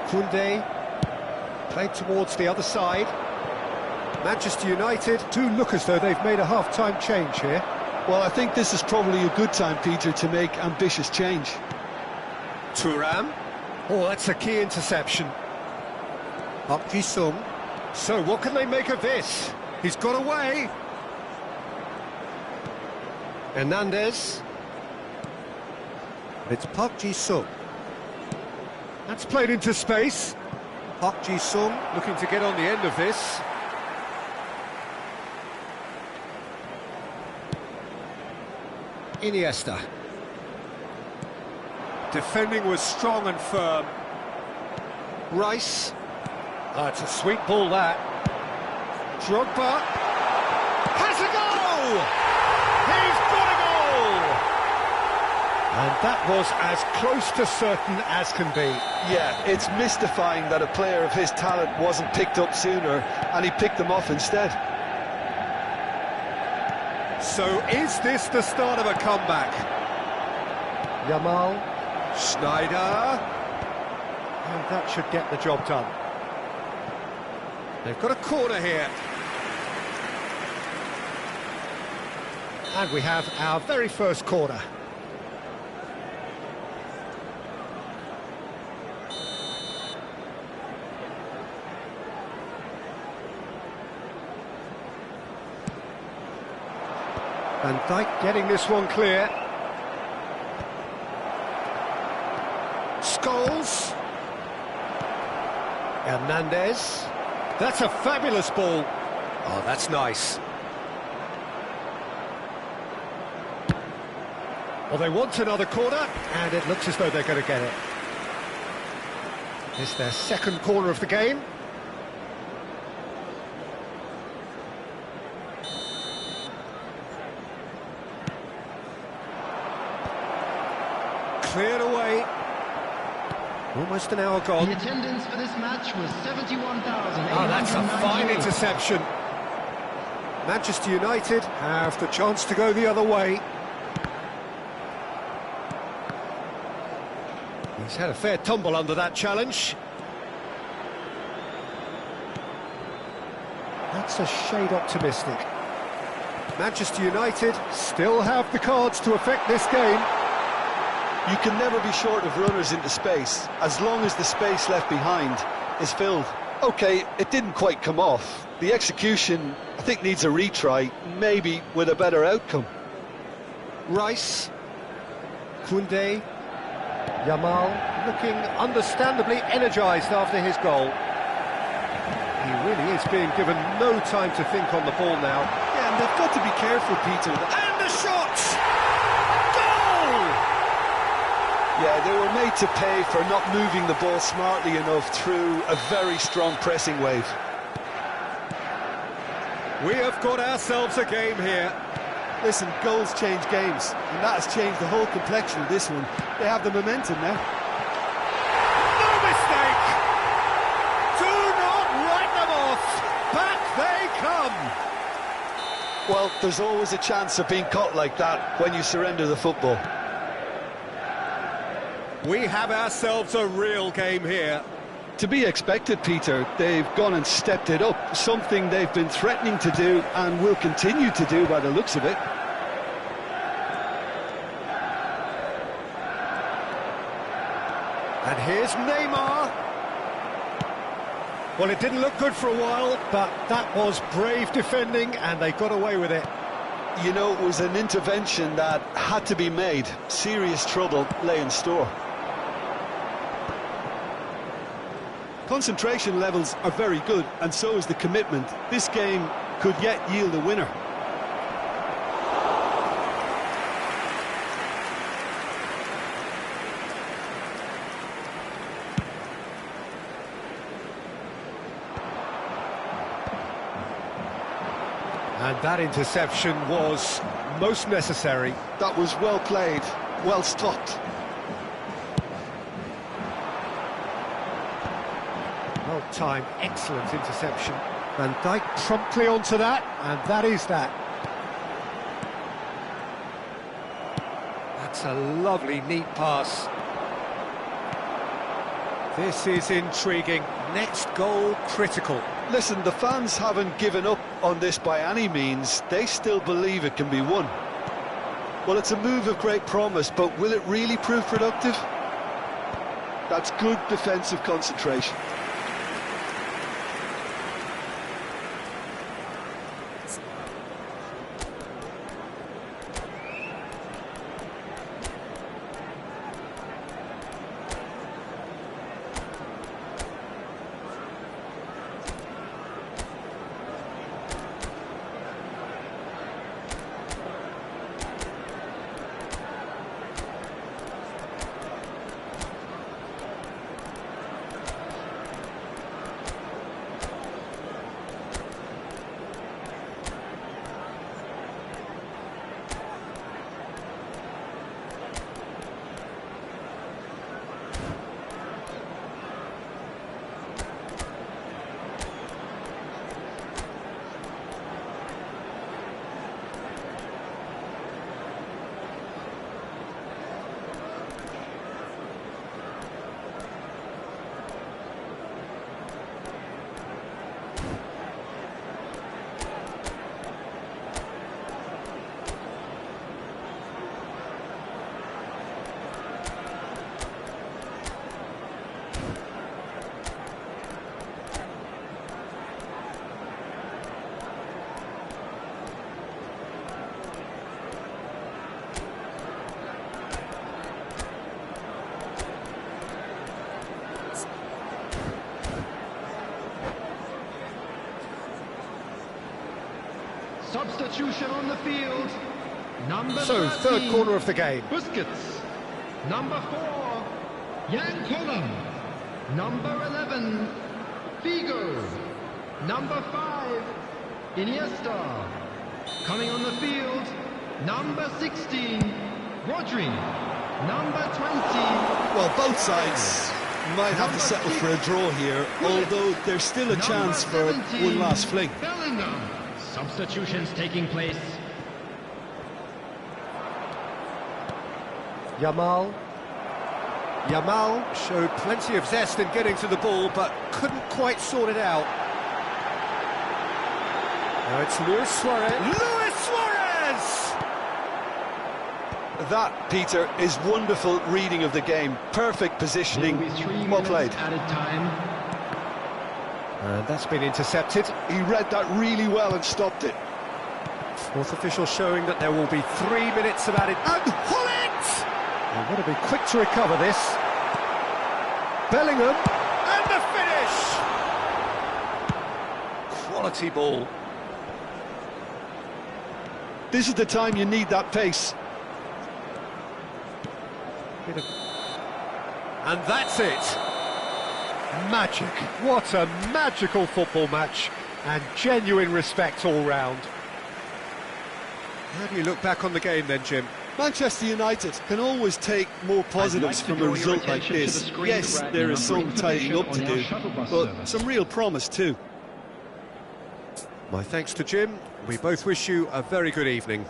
Koundé played towards the other side. Manchester United do look as though they've made a half-time change here. Well, I think this is probably a good time, Peter, to make ambitious change. Thuram. Oh, that's a key interception. Park Ji-sung. So what can they make of this? He's got away. Hernandez. It's Park Ji-sung. That's played into space. Park Ji-sung looking to get on the end of this. Iniesta. Defending was strong and firm. Rice. Oh, it's a sweet ball, that. Drogba has a goal! He's got a goal! And that was as close to certain as can be. Yeah, it's mystifying that a player of his talent wasn't picked up sooner, and he picked them off instead. So is this the start of a comeback? Yamal, Schneider, and that should get the job done. They've got a corner here. And we have our very first corner. Van Dijk getting this one clear. Scholes. Hernandez. That's a fabulous ball. Oh, that's nice. Well, they want another corner, and it looks as though they're going to get it. It's their second corner of the game. Cleared away. Almost an hour gone. The attendance for this match was 71,000. Oh, that's a fine interception. Manchester United have the chance to go the other way. He's had a fair tumble under that challenge. That's a shade optimistic. Manchester United still have the cards to affect this game. You can never be short of runners into space, as long as the space left behind is filled. OK, it didn't quite come off. The execution, I think, needs a retry, maybe with a better outcome. Rice, Koundé, Yamal, looking understandably energised after his goal. He really is being given no time to think on the ball now. Yeah, and they've got to be careful, Peter. And the shot! Goal! Yeah, they were made to pay for not moving the ball smartly enough through a very strong pressing wave. We have got ourselves a game here. Listen, goals change games, and that has changed the whole complexion of this one. They have the momentum now. No mistake! Do not write them off! Back they come! Well, there's always a chance of being caught like that when you surrender the football. We have ourselves a real game here. To be expected, Peter. They've gone and stepped it up, something they've been threatening to do and will continue to do by the looks of it. And here's Neymar. Well, it didn't look good for a while, but that was brave defending, and they got away with it. You know, it was an intervention that had to be made. Serious trouble lay in store. Concentration levels are very good, and so is the commitment. This game could yet yield a winner. And that interception was most necessary. That was well played, well stopped. Well-timed, excellent interception. Van Dijk promptly onto that, and that is that. That's a lovely, neat pass. This is intriguing. Next goal, critical. Listen, the fans haven't given up on this by any means. They still believe it can be won. Well, it's a move of great promise, but will it really prove productive? That's good defensive concentration. Substitution on the field. Number So, 13, third corner of the game. Busquets. Number 4, Jan Koller. Number 11, Figo. Number 5, Iniesta. Coming on the field, number 16, Rodri. Number 20. Well, both sides might have to settle for a draw here, although there's still a chance for one last fling. Bellingham. Substitutions taking place. Yamal showed plenty of zest in getting to the ball, but couldn't quite sort it out. Now it's Luis Suarez. Luis Suarez! That, Peter, is wonderful reading of the game. Perfect positioning, well played. Added time. And that's been intercepted. He read that really well and stopped it. Fourth official showing that there will be 3 minutes of added... And Hullet! They've got to be quick to recover this. Bellingham, and the finish! Quality ball. This is the time you need that pace. And that's it. Magic. What a magical football match. And genuine respect all round. How do you look back on the game then, Jim? Manchester United can always take more positives from a result like this. Yes, there is some tidying up to do, but some real promise too. My thanks to Jim. We both wish you a very good evening.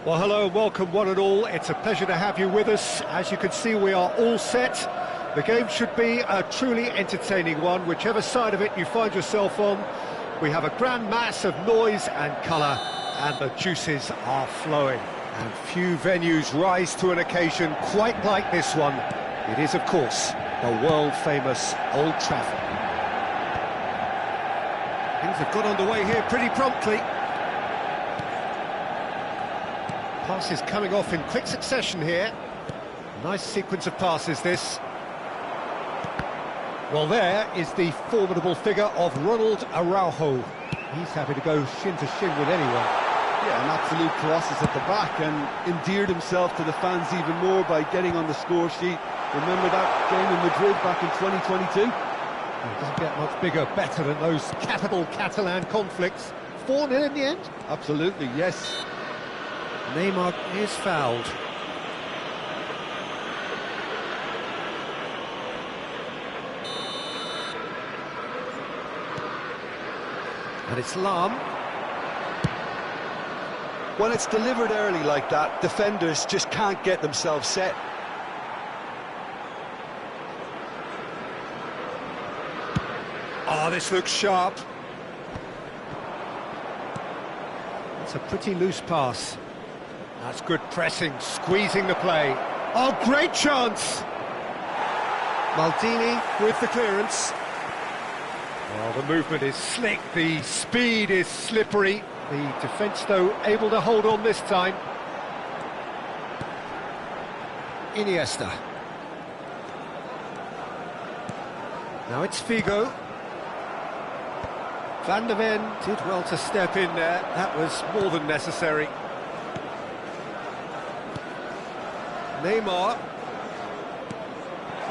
Well, hello and welcome one and all. It's a pleasure to have you with us. As you can see, we are all set. The game should be a truly entertaining one, whichever side of it you find yourself on. We have a grand mass of noise and colour, and the juices are flowing. And few venues rise to an occasion quite like this one. It is, of course, the world-famous Old Trafford. Things have got underway here pretty promptly. Passes coming off in quick succession here. Nice sequence of passes, this. Well, there is the formidable figure of Ronald Araujo. He's happy to go shin to shin with anyone. Yeah, an absolute colossus at the back, and endeared himself to the fans even more by getting on the score sheet. Remember that game in Madrid back in 2022? It doesn't get much bigger, better than those capital Catalan conflicts. 4-0 in the end? Absolutely, yes. Neymar is fouled. And it's Lam. When it's delivered early like that, defenders just can't get themselves set. Oh, this looks sharp. It's a pretty loose pass. That's good pressing, squeezing the play. Oh, great chance! Maldini with the clearance. Oh, the movement is slick, the speed is slippery. The defence, though, able to hold on this time. Iniesta. Now it's Figo. Van de Ven did well to step in there. That was more than necessary. Neymar.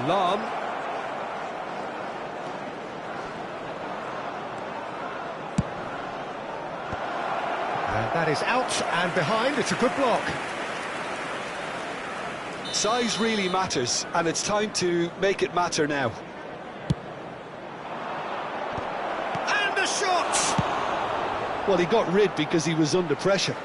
Lam. And that is out and behind. It's a good block. Size really matters, and it's time to make it matter now. And a shot! Well, he got rid because he was under pressure.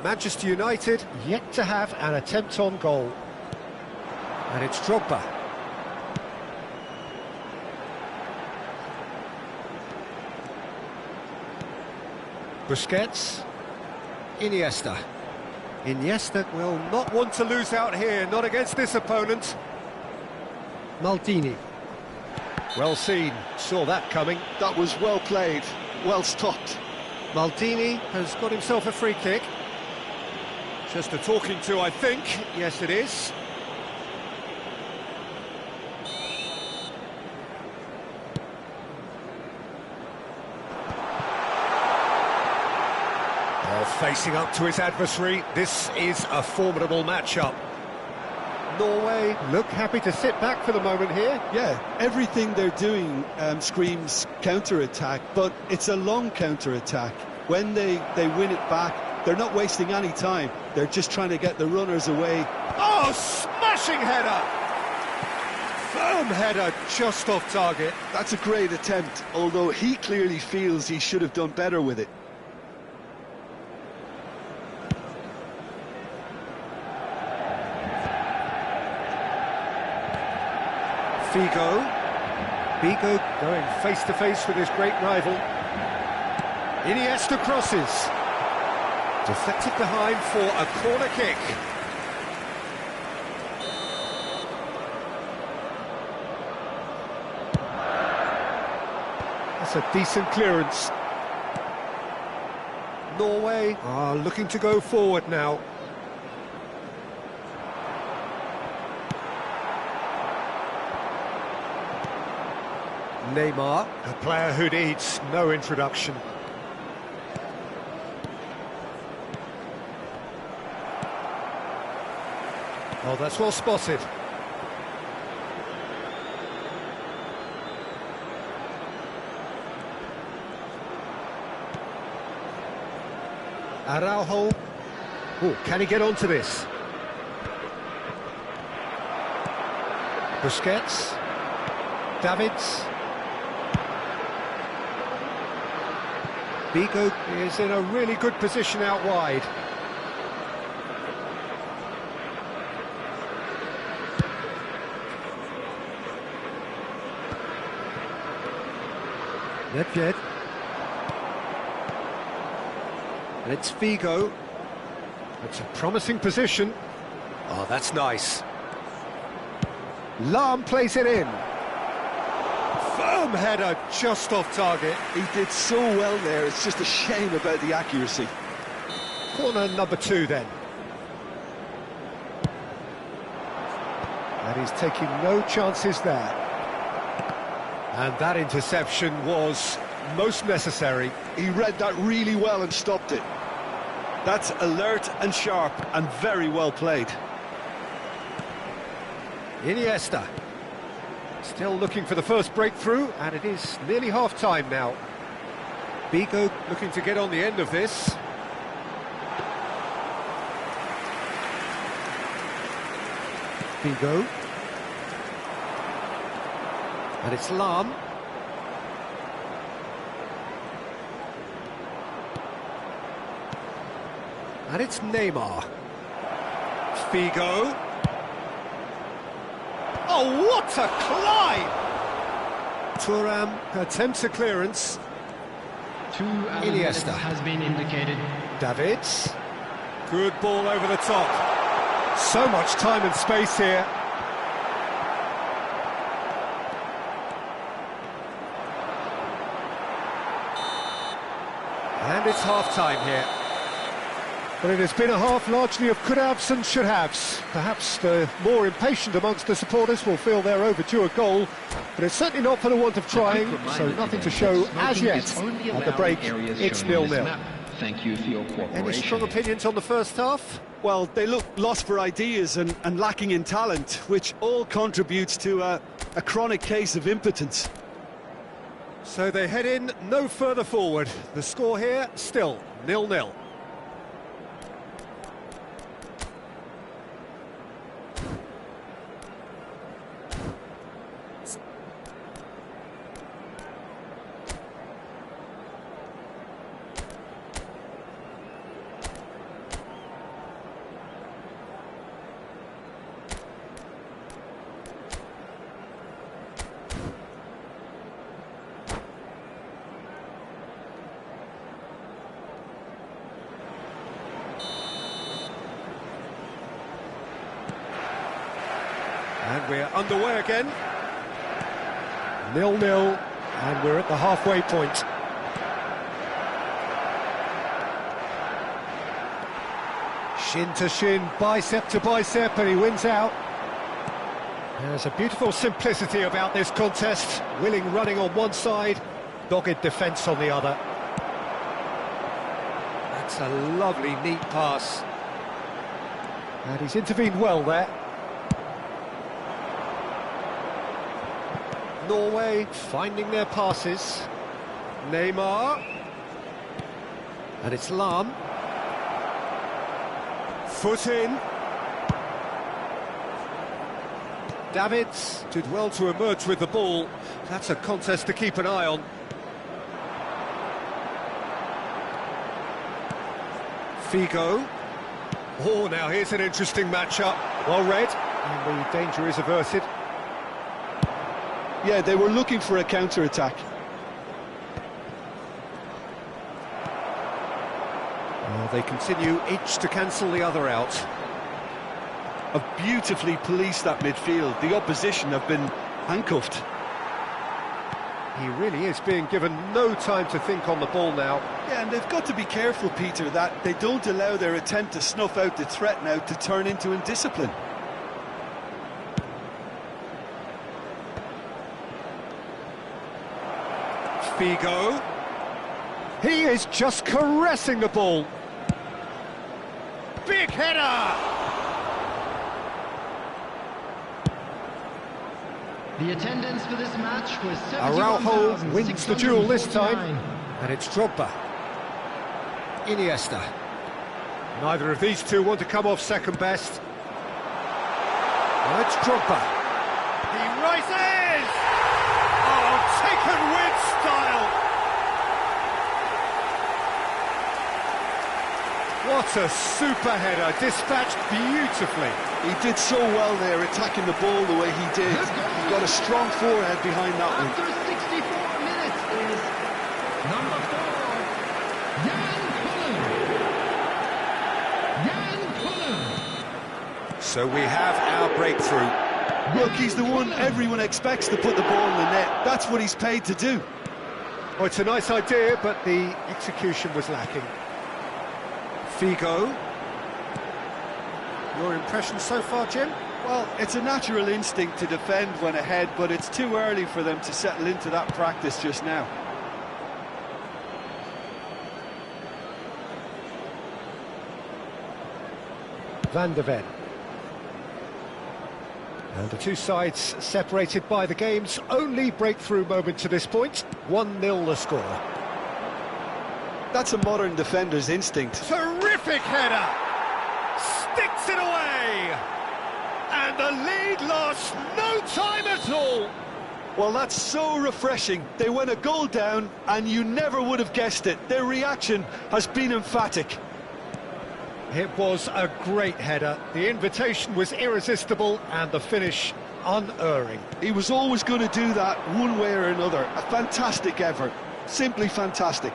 Manchester United yet to have an attempt on goal. And it's Drogba. Busquets. Iniesta. Iniesta will not want to lose out here, not against this opponent. Maldini. Well seen, saw that coming. That was well played, well stopped. Maldini has got himself a free kick. Just a talking to, I think. Yes, it is. Well, facing up to his adversary, this is a formidable matchup. Norway look happy to sit back for the moment here. Yeah, everything they're doing screams counter-attack, but it's a long counter-attack. When they win it back, they're not wasting any time. They're just trying to get the runners away. Oh, smashing header! Firm header, just off target. That's a great attempt, although he clearly feels he should have done better with it. Figo going face-to-face with his great rival. Iniesta crosses. Deflected behind for a corner kick. That's a decent clearance. Norway are looking to go forward now. Neymar, a player who needs no introduction. Oh, that's well spotted. Araujo. Oh, can he get onto this? Busquets. Davids. Figo is in a really good position out wide. Nedved. And it's Figo. It's a promising position. Oh, that's nice. Lahm plays it in. Firm header, just off target. He did so well there, it's just a shame about the accuracy. Corner number 2 then. And he's taking no chances there. And that interception was most necessary. He read that really well and stopped it. That's alert and sharp and very well played. Iniesta. Still looking for the first breakthrough, and it is nearly half-time now. Figo looking to get on the end of this. Figo. And it's Lahm. And it's Neymar. Figo. Oh, what a climb! Thuram attempts a clearance. 2 minutes has been indicated. Davids. Good ball over the top. So much time and space here. And it's half-time here. But it has been a half largely of could-haves and should-haves. Perhaps the more impatient amongst the supporters will feel they're overdue a goal, but it's certainly not for the want of trying, so nothing to show as yet. At the break, it's 0-0. Thank you for your cooperation. Any strong opinions on the first half? Well, they look lost for ideas and lacking in talent, which all contributes to a chronic case of impotence. So they head in no further forward. The score here, still 0-0. And we're underway again. 0-0, and we're at the halfway point. Shin to shin, bicep to bicep, and he wins out. There's a beautiful simplicity about this contest. Willing running on one side, dogged defence on the other. That's a lovely, neat pass. And he's intervened well there. Norway finding their passes. Neymar. And it's Lahm. Foot in. Davids did well to emerge with the ball. That's a contest to keep an eye on. Figo. Oh, now here's an interesting matchup. Well read, and the danger is averted. Yeah, they were looking for a counter-attack. Well, they continue each to cancel the other out. Have beautifully policed that midfield. The opposition have been handcuffed. He really is being given no time to think on the ball now. Yeah, and they've got to be careful, Peter, that they don't allow their attempt to snuff out the threat now to turn into indiscipline. Figo. He is just caressing the ball. Big header! The attendance for this match was Araujo wins the duel this time, and it's Drogba. Iniesta. Neither of these two want to come off second best. Well, it's Drogba. He rises! Oh, taken with style! What a super header, dispatched beautifully. He did so well there, attacking the ball the way he did. He got a strong forehead behind that one. After 64 minutes is number 4, Jan Kullen. So we have our breakthrough. Look, he's the one everyone expects to put the ball in the net. That's what he's paid to do. Oh, it's a nice idea, but the execution was lacking. Figo. Your impression so far, Jim? Well, it's a natural instinct to defend when ahead, but it's too early for them to settle into that practice just now. Van der Ven. And the two sides separated by the game's only breakthrough moment to this point. 1-0 the score. That's a modern defender's instinct. Terrific header! Sticks it away! And the lead lost no time at all! Well, that's so refreshing. They went a goal down, and you never would have guessed it. Their reaction has been emphatic. It was a great header. The invitation was irresistible, and the finish unerring. He was always going to do that one way or another. A fantastic effort. Simply fantastic.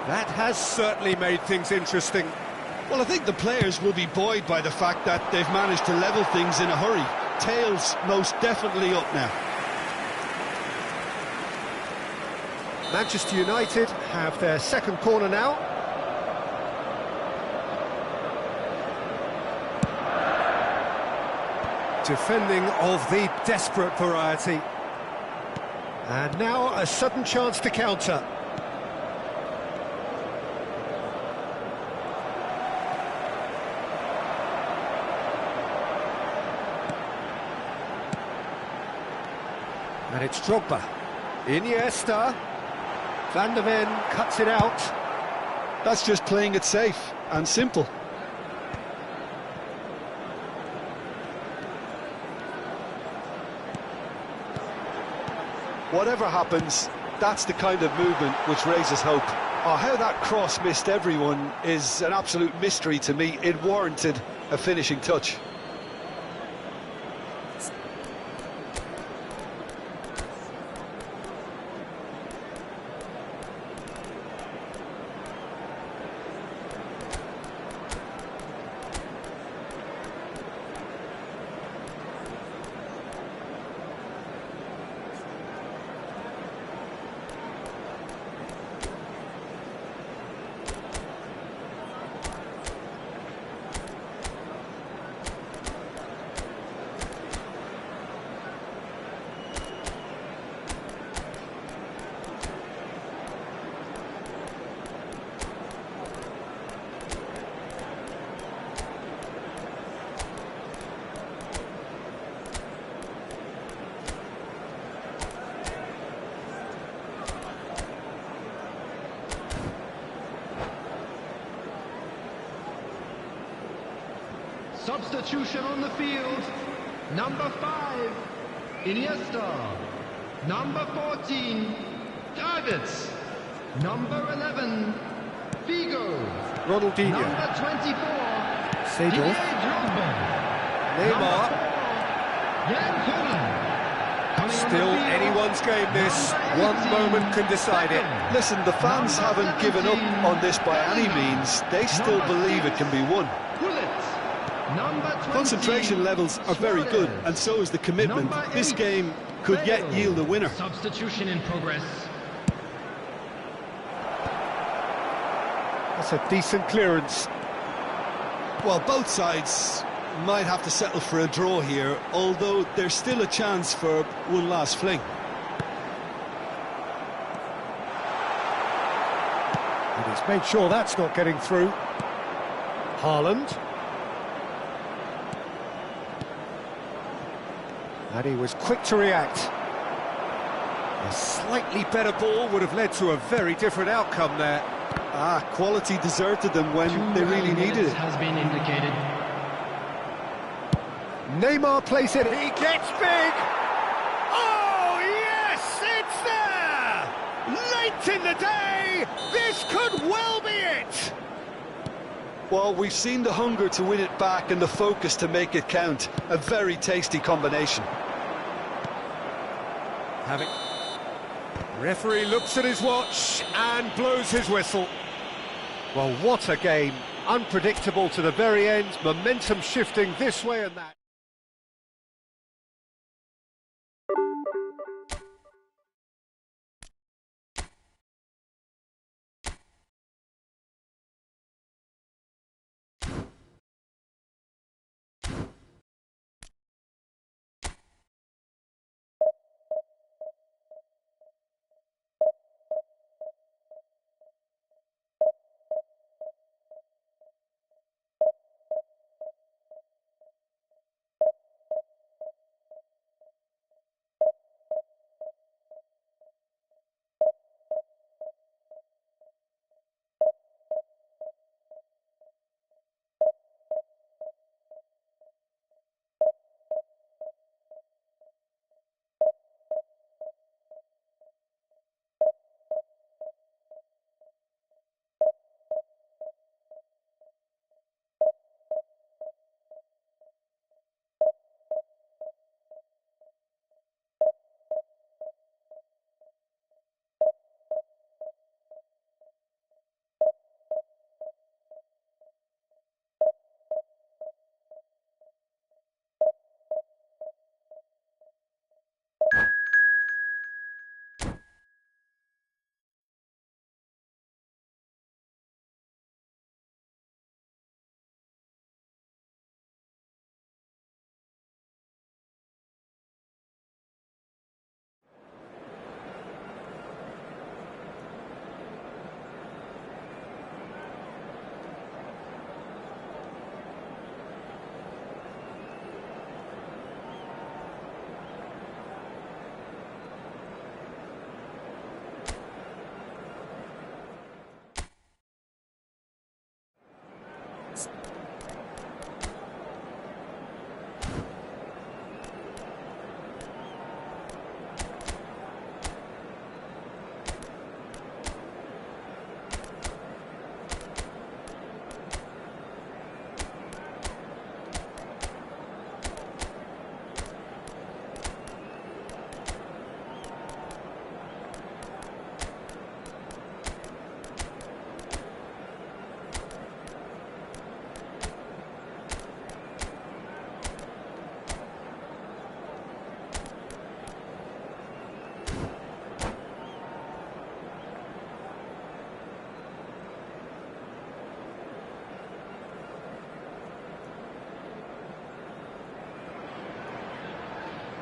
That has certainly made things interesting. Well, I think the players will be buoyed by the fact that they've managed to level things in a hurry. Tails most definitely up now. Manchester United have their second corner now. Defending of the desperate variety. And now a sudden chance to counter. And it's Drogba. Iniesta. Van der Ven cuts it out. That's just playing it safe and simple. Whatever happens, that's the kind of movement which raises hope. Oh, how that cross missed everyone is an absolute mystery to me. It warranted a finishing touch. Substitution on the field. Number 5, Iniesta. Number 14, Davids. Number 11, Figo. Ronaldinho. Number 24, Seedorf. Drogba. Neymar. Jan Kullen. Still anyone's game this. One moment can decide it. Listen, the fans haven't given up on this by any means. They still believe it can be won. Concentration levels are very good, and so is the commitment. This game could yet yield a winner. Substitution in progress. That's a decent clearance. Well, both sides might have to settle for a draw here, although there's still a chance for one last fling. And he's made sure that's not getting through. Haaland. And he was quick to react. A slightly better ball would have led to a very different outcome there. Ah, quality deserted them when they really needed it. Has been indicated. Neymar plays it, he gets big! Oh, yes, it's there! Late in the day, this could well be it! Well, we've seen the hunger to win it back and the focus to make it count. A very tasty combination. Referee looks at his watch and blows his whistle. Well, what a game. Unpredictable to the very end, momentum shifting this way and that.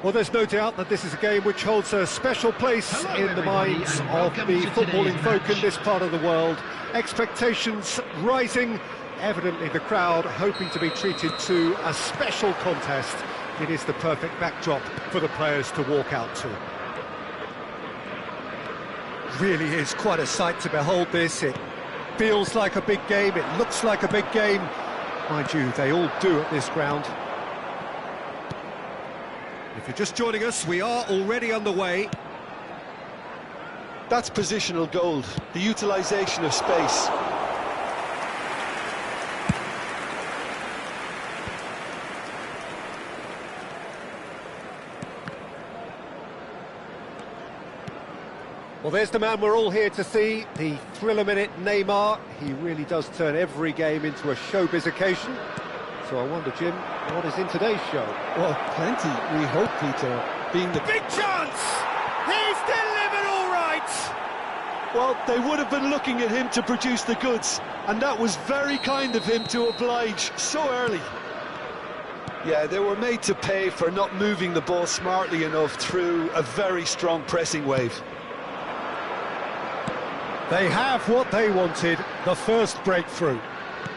Well, there's no doubt that this is a game which holds a special place in the minds of the footballing folk in this part of the world. Expectations rising, evidently the crowd hoping to be treated to a special contest. It is the perfect backdrop for the players to walk out to. Really is quite a sight to behold this. It feels like a big game, it looks like a big game. Mind you, they all do at this ground. If you're just joining us, we are already underway. That's positional gold, the utilisation of space. Well, there's the man we're all here to see, the thriller-minute Neymar. He really does turn every game into a showbiz occasion. So I wonder, Jim, what is in today's show? Well, plenty, we hope, Peter. Being the big chance! He's delivered all right! Well, they would have been looking at him to produce the goods, and that was very kind of him to oblige so early. Yeah, they were made to pay for not moving the ball smartly enough through a very strong pressing wave. They have what they wanted, the first breakthrough.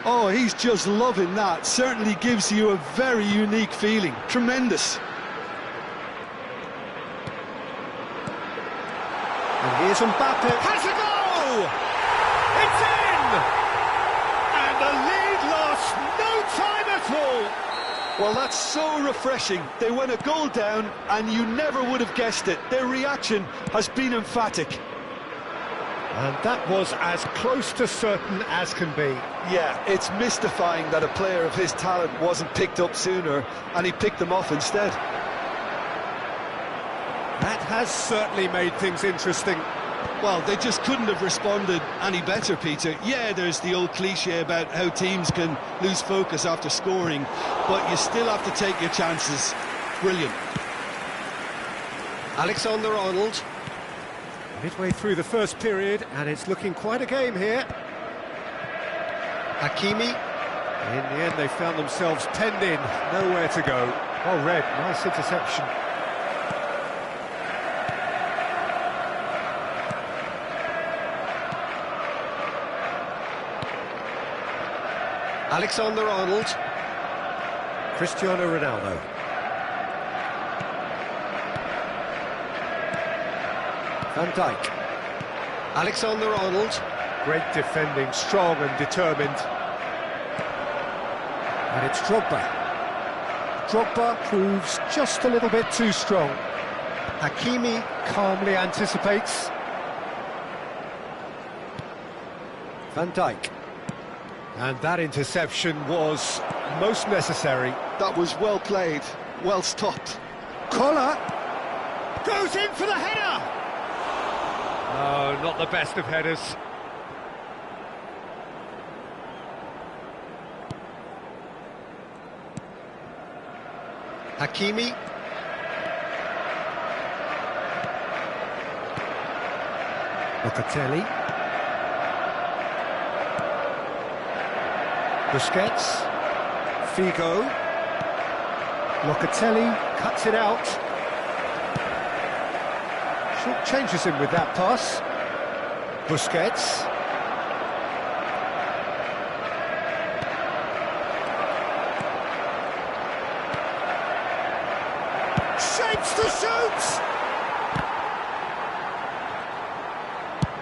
Oh, he's just loving that. Certainly gives you a very unique feeling. Tremendous. And here's Mbappe. Has a goal! It's in! And the lead lost no time at all. Well, that's so refreshing. They went a goal down, and you never would have guessed it. Their reaction has been emphatic. And that was as close to certain as can be. Yeah, it's mystifying that a player of his talent wasn't picked up sooner, and he picked them off instead. That has certainly made things interesting. Well, they just couldn't have responded any better, Peter. Yeah, there's the old cliche about how teams can lose focus after scoring, but you still have to take your chances. Brilliant. Alexander-Arnold. Midway through the first period, and it's looking quite a game here. Hakimi. In the end, they found themselves penned in, nowhere to go. Well read, nice interception. Alexander-Arnold. Cristiano Ronaldo. Van Dijk. Alexander-Arnold. Great defending, strong and determined. And it's Drogba. Drogba proves just a little bit too strong. Hakimi calmly anticipates. Van Dijk. And that interception was most necessary. That was well played, well stopped. Collar goes in for the header! No, not the best of headers. Hakimi. Locatelli. Busquets. Figo. Locatelli cuts it out. Short changes him with that pass. Busquets. Shapes to shoot!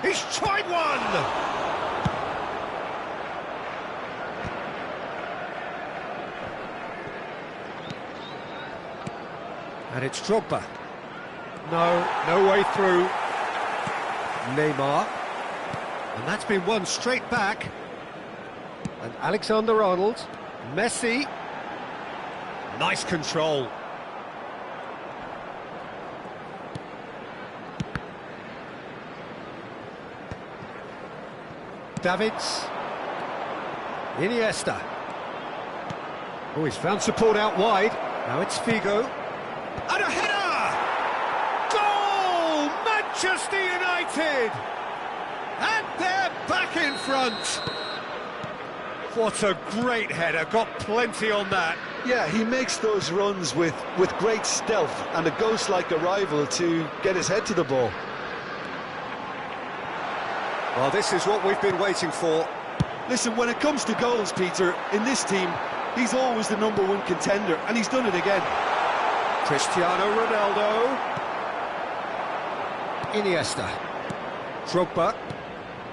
He's tried one! And it's Drogba. No way through. Neymar. And that's been won straight back. And Alexander-Arnold. Messi. Nice control. Davids. Iniesta. Oh, he's found support out wide. Now it's Figo. And a header! Goal! Manchester United! And they're back in front. What a great header, got plenty on that. Yeah, he makes those runs with great stealth and a ghost-like arrival to get his head to the ball. Well, this is what we've been waiting for. Listen, when it comes to goals, Peter, in this team, he's always the #1 contender, and he's done it again. Cristiano Ronaldo. Iniesta. Drogba.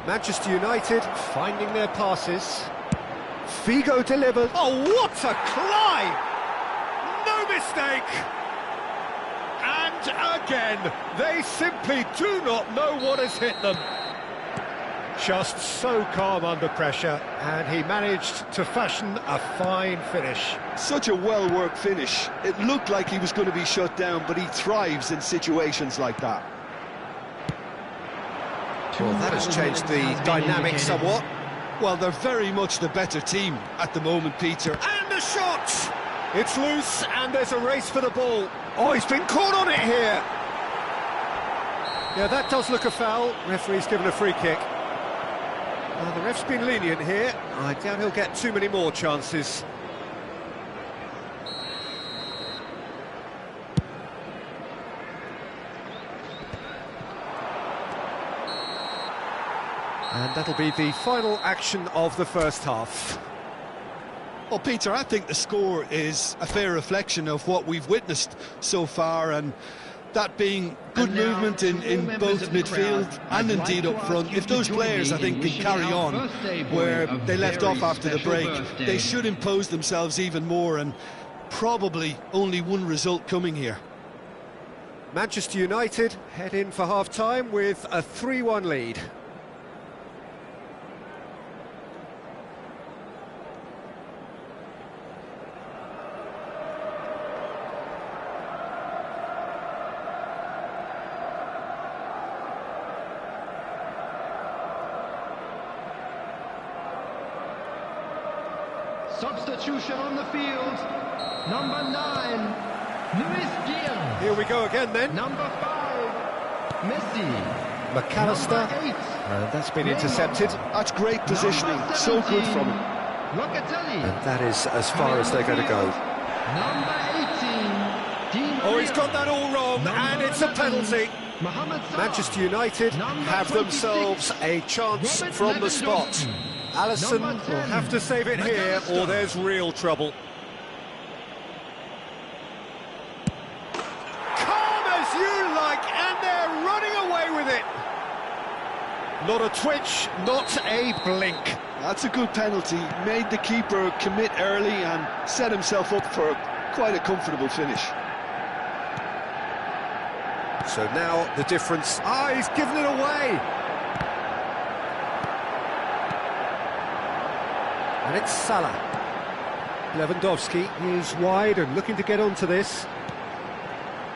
Manchester United finding their passes. Figo delivered. Oh, what a climb! No mistake! And again, they simply do not know what has hit them. Just so calm under pressure, and he managed to fashion a fine finish. Such a well-worked finish. It looked like he was going to be shut down, but he thrives in situations like that. Well, that has changed the dynamic somewhat. Well, they're very much the better team at the moment, Peter. And the shot! It's loose, and there's a race for the ball. Oh, he's been caught on it here! Yeah, that does look a foul. Referee's given a free kick. The ref's been lenient here. I doubt he'll get too many more chances. And that'll be the final action of the first half. Well, Peter, I think the score is a fair reflection of what we've witnessed so far, and that being good movement in both midfield and indeed up front. If those players, I think, can carry on where they left off after the break, they should impose themselves even more, and probably only one result coming here. Manchester United head in for half-time with a 3-1 lead. Substitution on the field. Number 9, Luis Diaz. Here we go again then. Number 5, Messi. McAllister. Number 8. And that's been intercepted. That's great positioning, so good from him. Locatelli. And that is as far as they're going to go. Number 18, Di Maria. Oh, he's got that all wrong, and it's a penalty. Mohamed Salah. Manchester United have themselves a chance from the spot. Alisson will have to save it here, or there's real trouble. Calm as you like, and they're running away with it. Not a twitch, not a blink. That's a good penalty. Made the keeper commit early and set himself up for quite a comfortable finish. So now the difference... he's given it away. And it's Salah. Lewandowski is wide and looking to get onto this.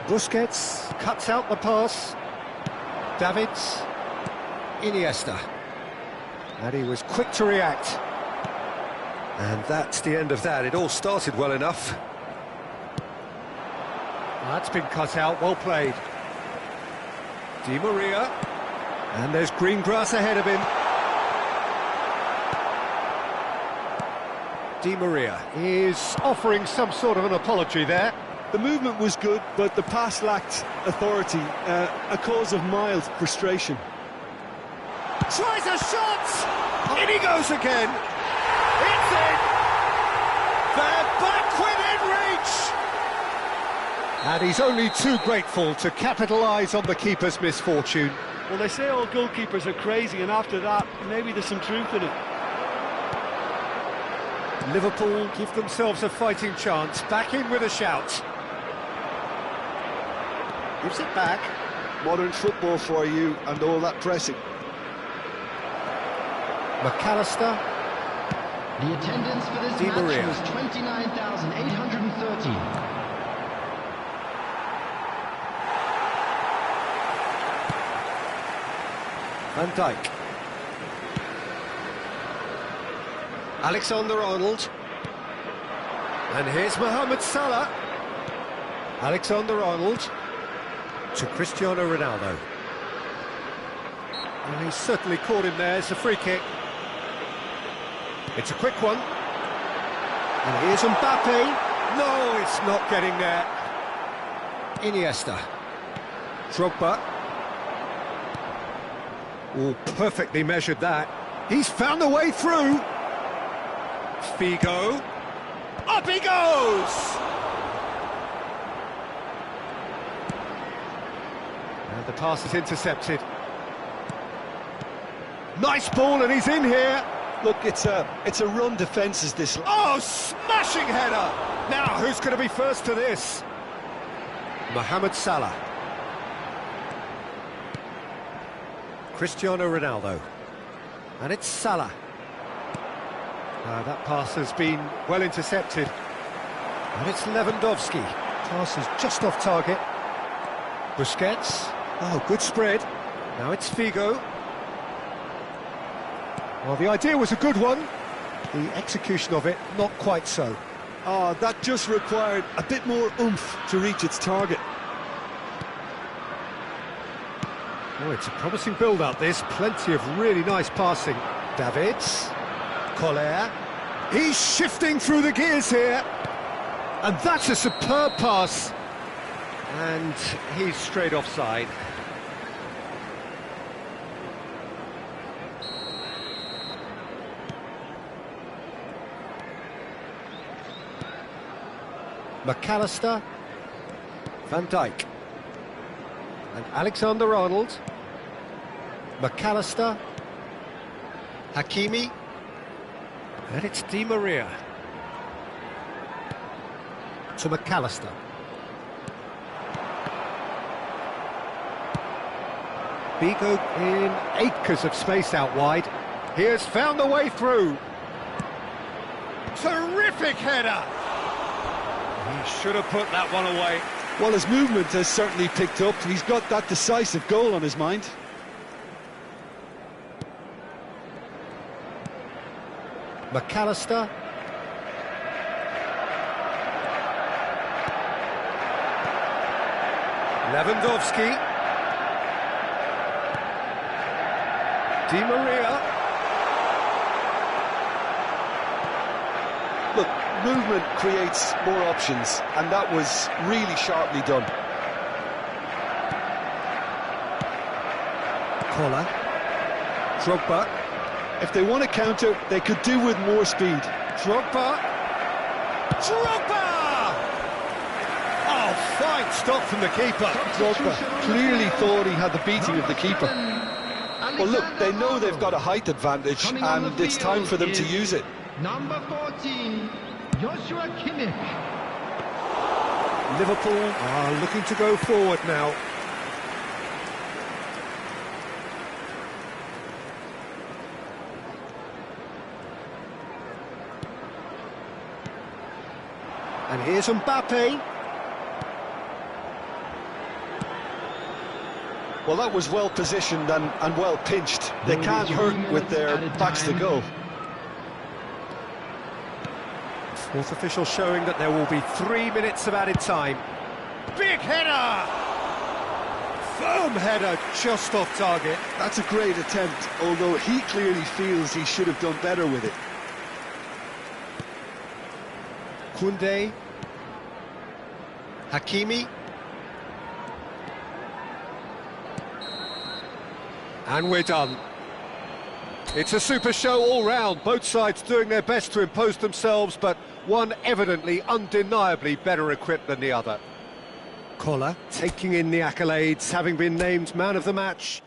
Busquets cuts out the pass. Davids. Iniesta. And he was quick to react. And that's the end of that. It all started well enough. That's been cut out, well played. Di Maria. And there's green grass ahead of him. Di Maria is offering some sort of an apology there. The movement was good, but the pass lacked authority, a cause of mild frustration. Tries a shot! In he goes again! It's in! They're back within reach! And he's only too grateful to capitalise on the keeper's misfortune. Well, they say all goalkeepers are crazy, and after that, maybe there's some truth in it. Liverpool give themselves a fighting chance, back in with a shout. Gives it back. Modern football for you, and all that pressing. McAllister. The attendance for this Di Maria. match was 29,830. Van Dijk. Alexander-Arnold. And here's Mohamed Salah. Alexander-Arnold to Cristiano Ronaldo. And he's certainly caught him there. It's a free kick. It's a quick one. And here's Mbappe. No, it's not getting there. Iniesta. Drogba. Oh, perfectly measured that. He's found a way through. Figo. Up he goes! And the pass is intercepted. Nice ball, and he's in here. Look, it's a run defence is this. Oh, smashing header! Now, who's going to be first to this? Mohamed Salah. Cristiano Ronaldo. And it's Salah. That pass has been well intercepted. And it's Lewandowski. Pass is just off target. Busquets. Oh, good spread. Now it's Figo. Well, the idea was a good one. The execution of it, not quite so. Oh, that just required a bit more oomph to reach its target. Oh, it's a promising build-up, this. Plenty of really nice passing. Davids. Collier. He's shifting through the gears here. And that's a superb pass. And he's straight offside. McAllister. Van Dijk. And Alexander-Arnold. McAllister. Hakimi. And it's Di Maria. to McAllister. Bigo in acres of space out wide. He has found the way through. Terrific header! He should have put that one away. Well, his movement has certainly picked up. He's got that decisive goal on his mind. McAllister. Lewandowski. Di Maria. Look, movement creates more options, and that was really sharply done. Collar. Drogba. If they want to counter, they could do with more speed. Drogba. Drogba! Oh, fine stop from the keeper. Drogba clearly thought he had the beating of the keeper. Well, look, they know they've got a height advantage, and it's time for them to use it. Number 14, Joshua Kimmich. Liverpool are looking to go forward now. And here's Mbappe. Well, that was well positioned and well pinched. They can't hurt with their backs to goal. Fourth official showing that there will be 3 minutes of added time. Big header! Firm header, just off target. That's a great attempt, although he clearly feels he should have done better with it. Koundé. Hakimi. And we're done. It's a super show all round, both sides doing their best to impose themselves, but one evidently, undeniably better equipped than the other. Collar taking in the accolades, having been named man of the match.